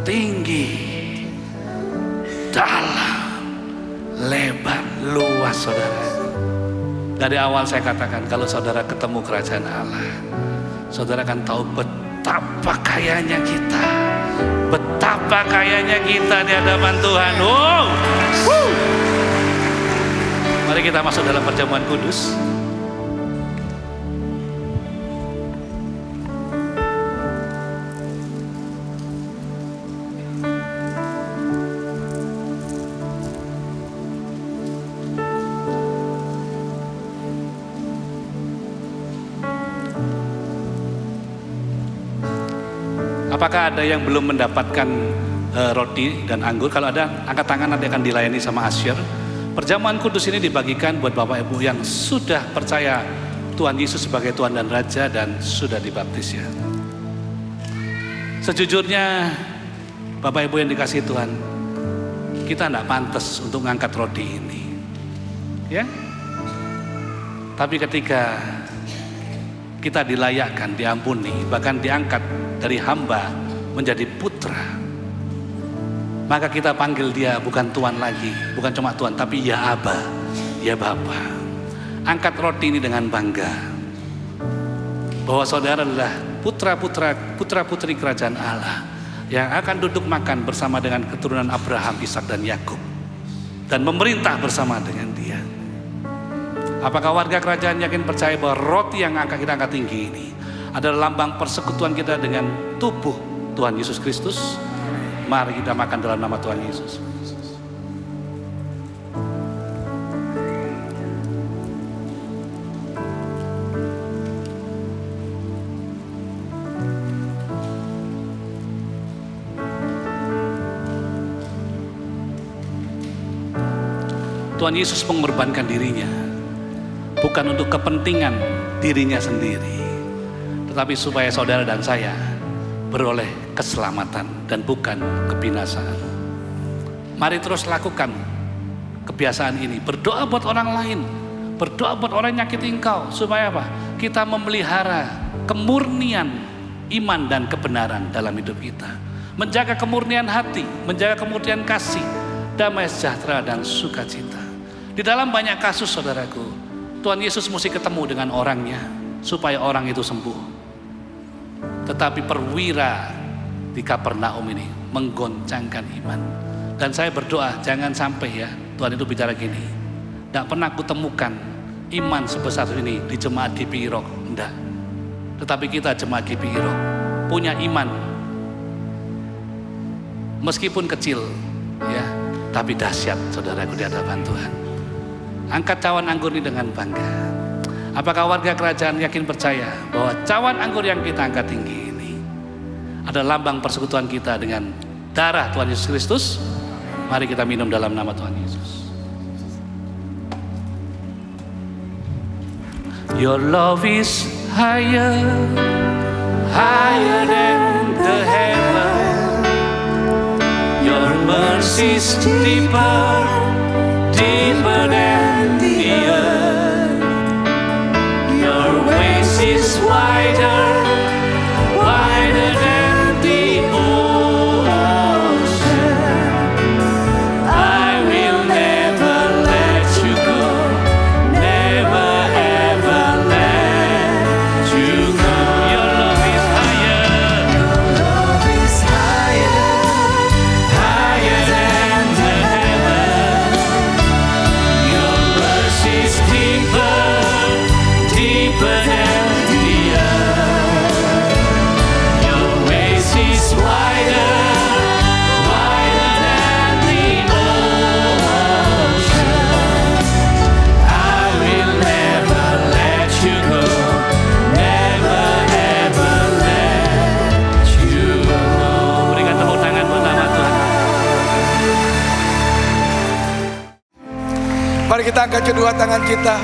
tinggi, dalam, lebar, luas, saudara. Dari awal saya katakan, kalau saudara ketemu kerajaan Allah, saudara akan tahu betapa kayanya kita, betapa kayanya kita di hadapan Tuhan. Wow. Mari kita masuk dalam perjamuan kudus. Apakah ada yang belum mendapatkan roti dan anggur? Kalau ada, angkat tangan, nanti akan dilayani sama Asyir. Perjamuan kudus ini dibagikan buat Bapak Ibu yang sudah percaya Tuhan Yesus sebagai Tuhan dan Raja dan sudah dibaptis ya. Sejujurnya Bapak Ibu yang dikasihi Tuhan, kita tidak pantas untuk mengangkat roti ini, ya. Tapi ketika kita dilayakkan, diampuni, bahkan diangkat dari hamba menjadi putra, maka kita panggil dia bukan Tuhan lagi, bukan cuma Tuhan, tapi ya Aba, ya Bapa. Angkat roti ini dengan bangga, bahwa saudara adalah putra-putri kerajaan Allah, yang akan duduk makan bersama dengan keturunan Abraham, Ishak dan Yakub, dan memerintah bersama dengan dia. Apakah warga kerajaan yakin percaya bahwa roti yang kita angkat tinggi ini adalah lambang persekutuan kita dengan tubuh Tuhan Yesus Kristus? Mari kita makan dalam nama Tuhan Yesus. Tuhan Yesus mengorbankan dirinya bukan untuk kepentingan dirinya sendiri, tetapi supaya saudara dan saya beroleh keselamatan dan bukan kebinasaan. Mari terus lakukan kebiasaan ini. Berdoa buat orang lain, berdoa buat orang yang nyakiti engkau, supaya apa? Kita memelihara kemurnian iman dan kebenaran dalam hidup kita, menjaga kemurnian hati, menjaga kemurnian kasih, damai sejahtera dan sukacita. Di dalam banyak kasus, saudaraku, Tuhan Yesus mesti ketemu dengan orangnya supaya orang itu sembuh. Tetapi perwira di Kapernaum ini menggoncangkan iman. Dan saya berdoa jangan sampai ya Tuhan itu bicara gini, tidak pernah kutemukan iman sebesar ini di jemaat GPI Rock. Enggak. Tetapi kita jemaat GPI Rock punya iman, meskipun kecil ya, tapi dahsyat, saudaraku, di hadapan Tuhan. Angkat cawan anggur ini dengan bangga. Apakah warga kerajaan yakin percaya bahwa cawan anggur yang kita angkat tinggi ini adalah lambang persekutuan kita dengan darah Tuhan Yesus Kristus? Mari kita minum dalam nama Tuhan Yesus. Your love is higher, higher than the heaven. Your mercy is deeper, deeper than the earth. Your ways is wider, wider than the ocean. I will never let you go, never ever let you go. Your love is higher, your love is higher, higher than the heaven. Your mercy is deeper, deeper than the earth. Your ways is wider, wider than the ocean. I will never let you go, never ever let you go. Berikan tepuk tangan buat nama Tuhan. Mari kita angkat kedua tangan kita.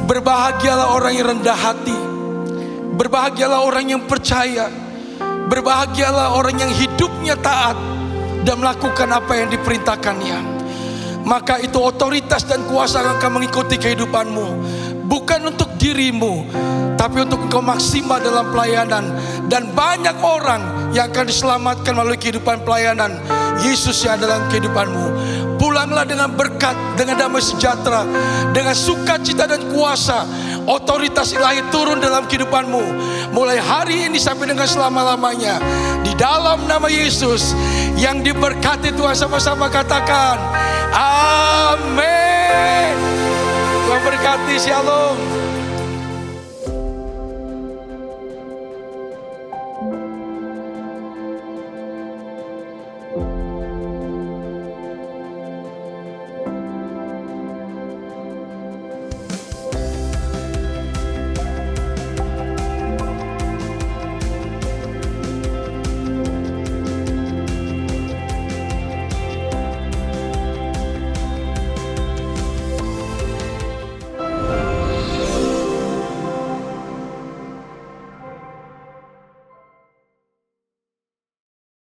Berbahagialah orang yang rendah hati, berbahagialah orang yang percaya, berbahagialah orang yang hidupnya taat dan melakukan apa yang diperintahkannya. Maka itu otoritas dan kuasa yang akan mengikuti kehidupanmu. bukan untuk dirimu, tapi untuk engkau maksimal dalam pelayanan. Dan banyak orang yang akan diselamatkan melalui kehidupan pelayanan Yesus yang dalam kehidupanmu. Pulanglah dengan berkat, dengan damai sejahtera, dengan sukacita dan kuasa. Otoritas ilahi turun dalam kehidupanmu mulai hari ini sampai dengan selama-lamanya. Di dalam nama Yesus yang diberkati Tuhan, sama-sama katakan amin. Tuhan berkati, shalom.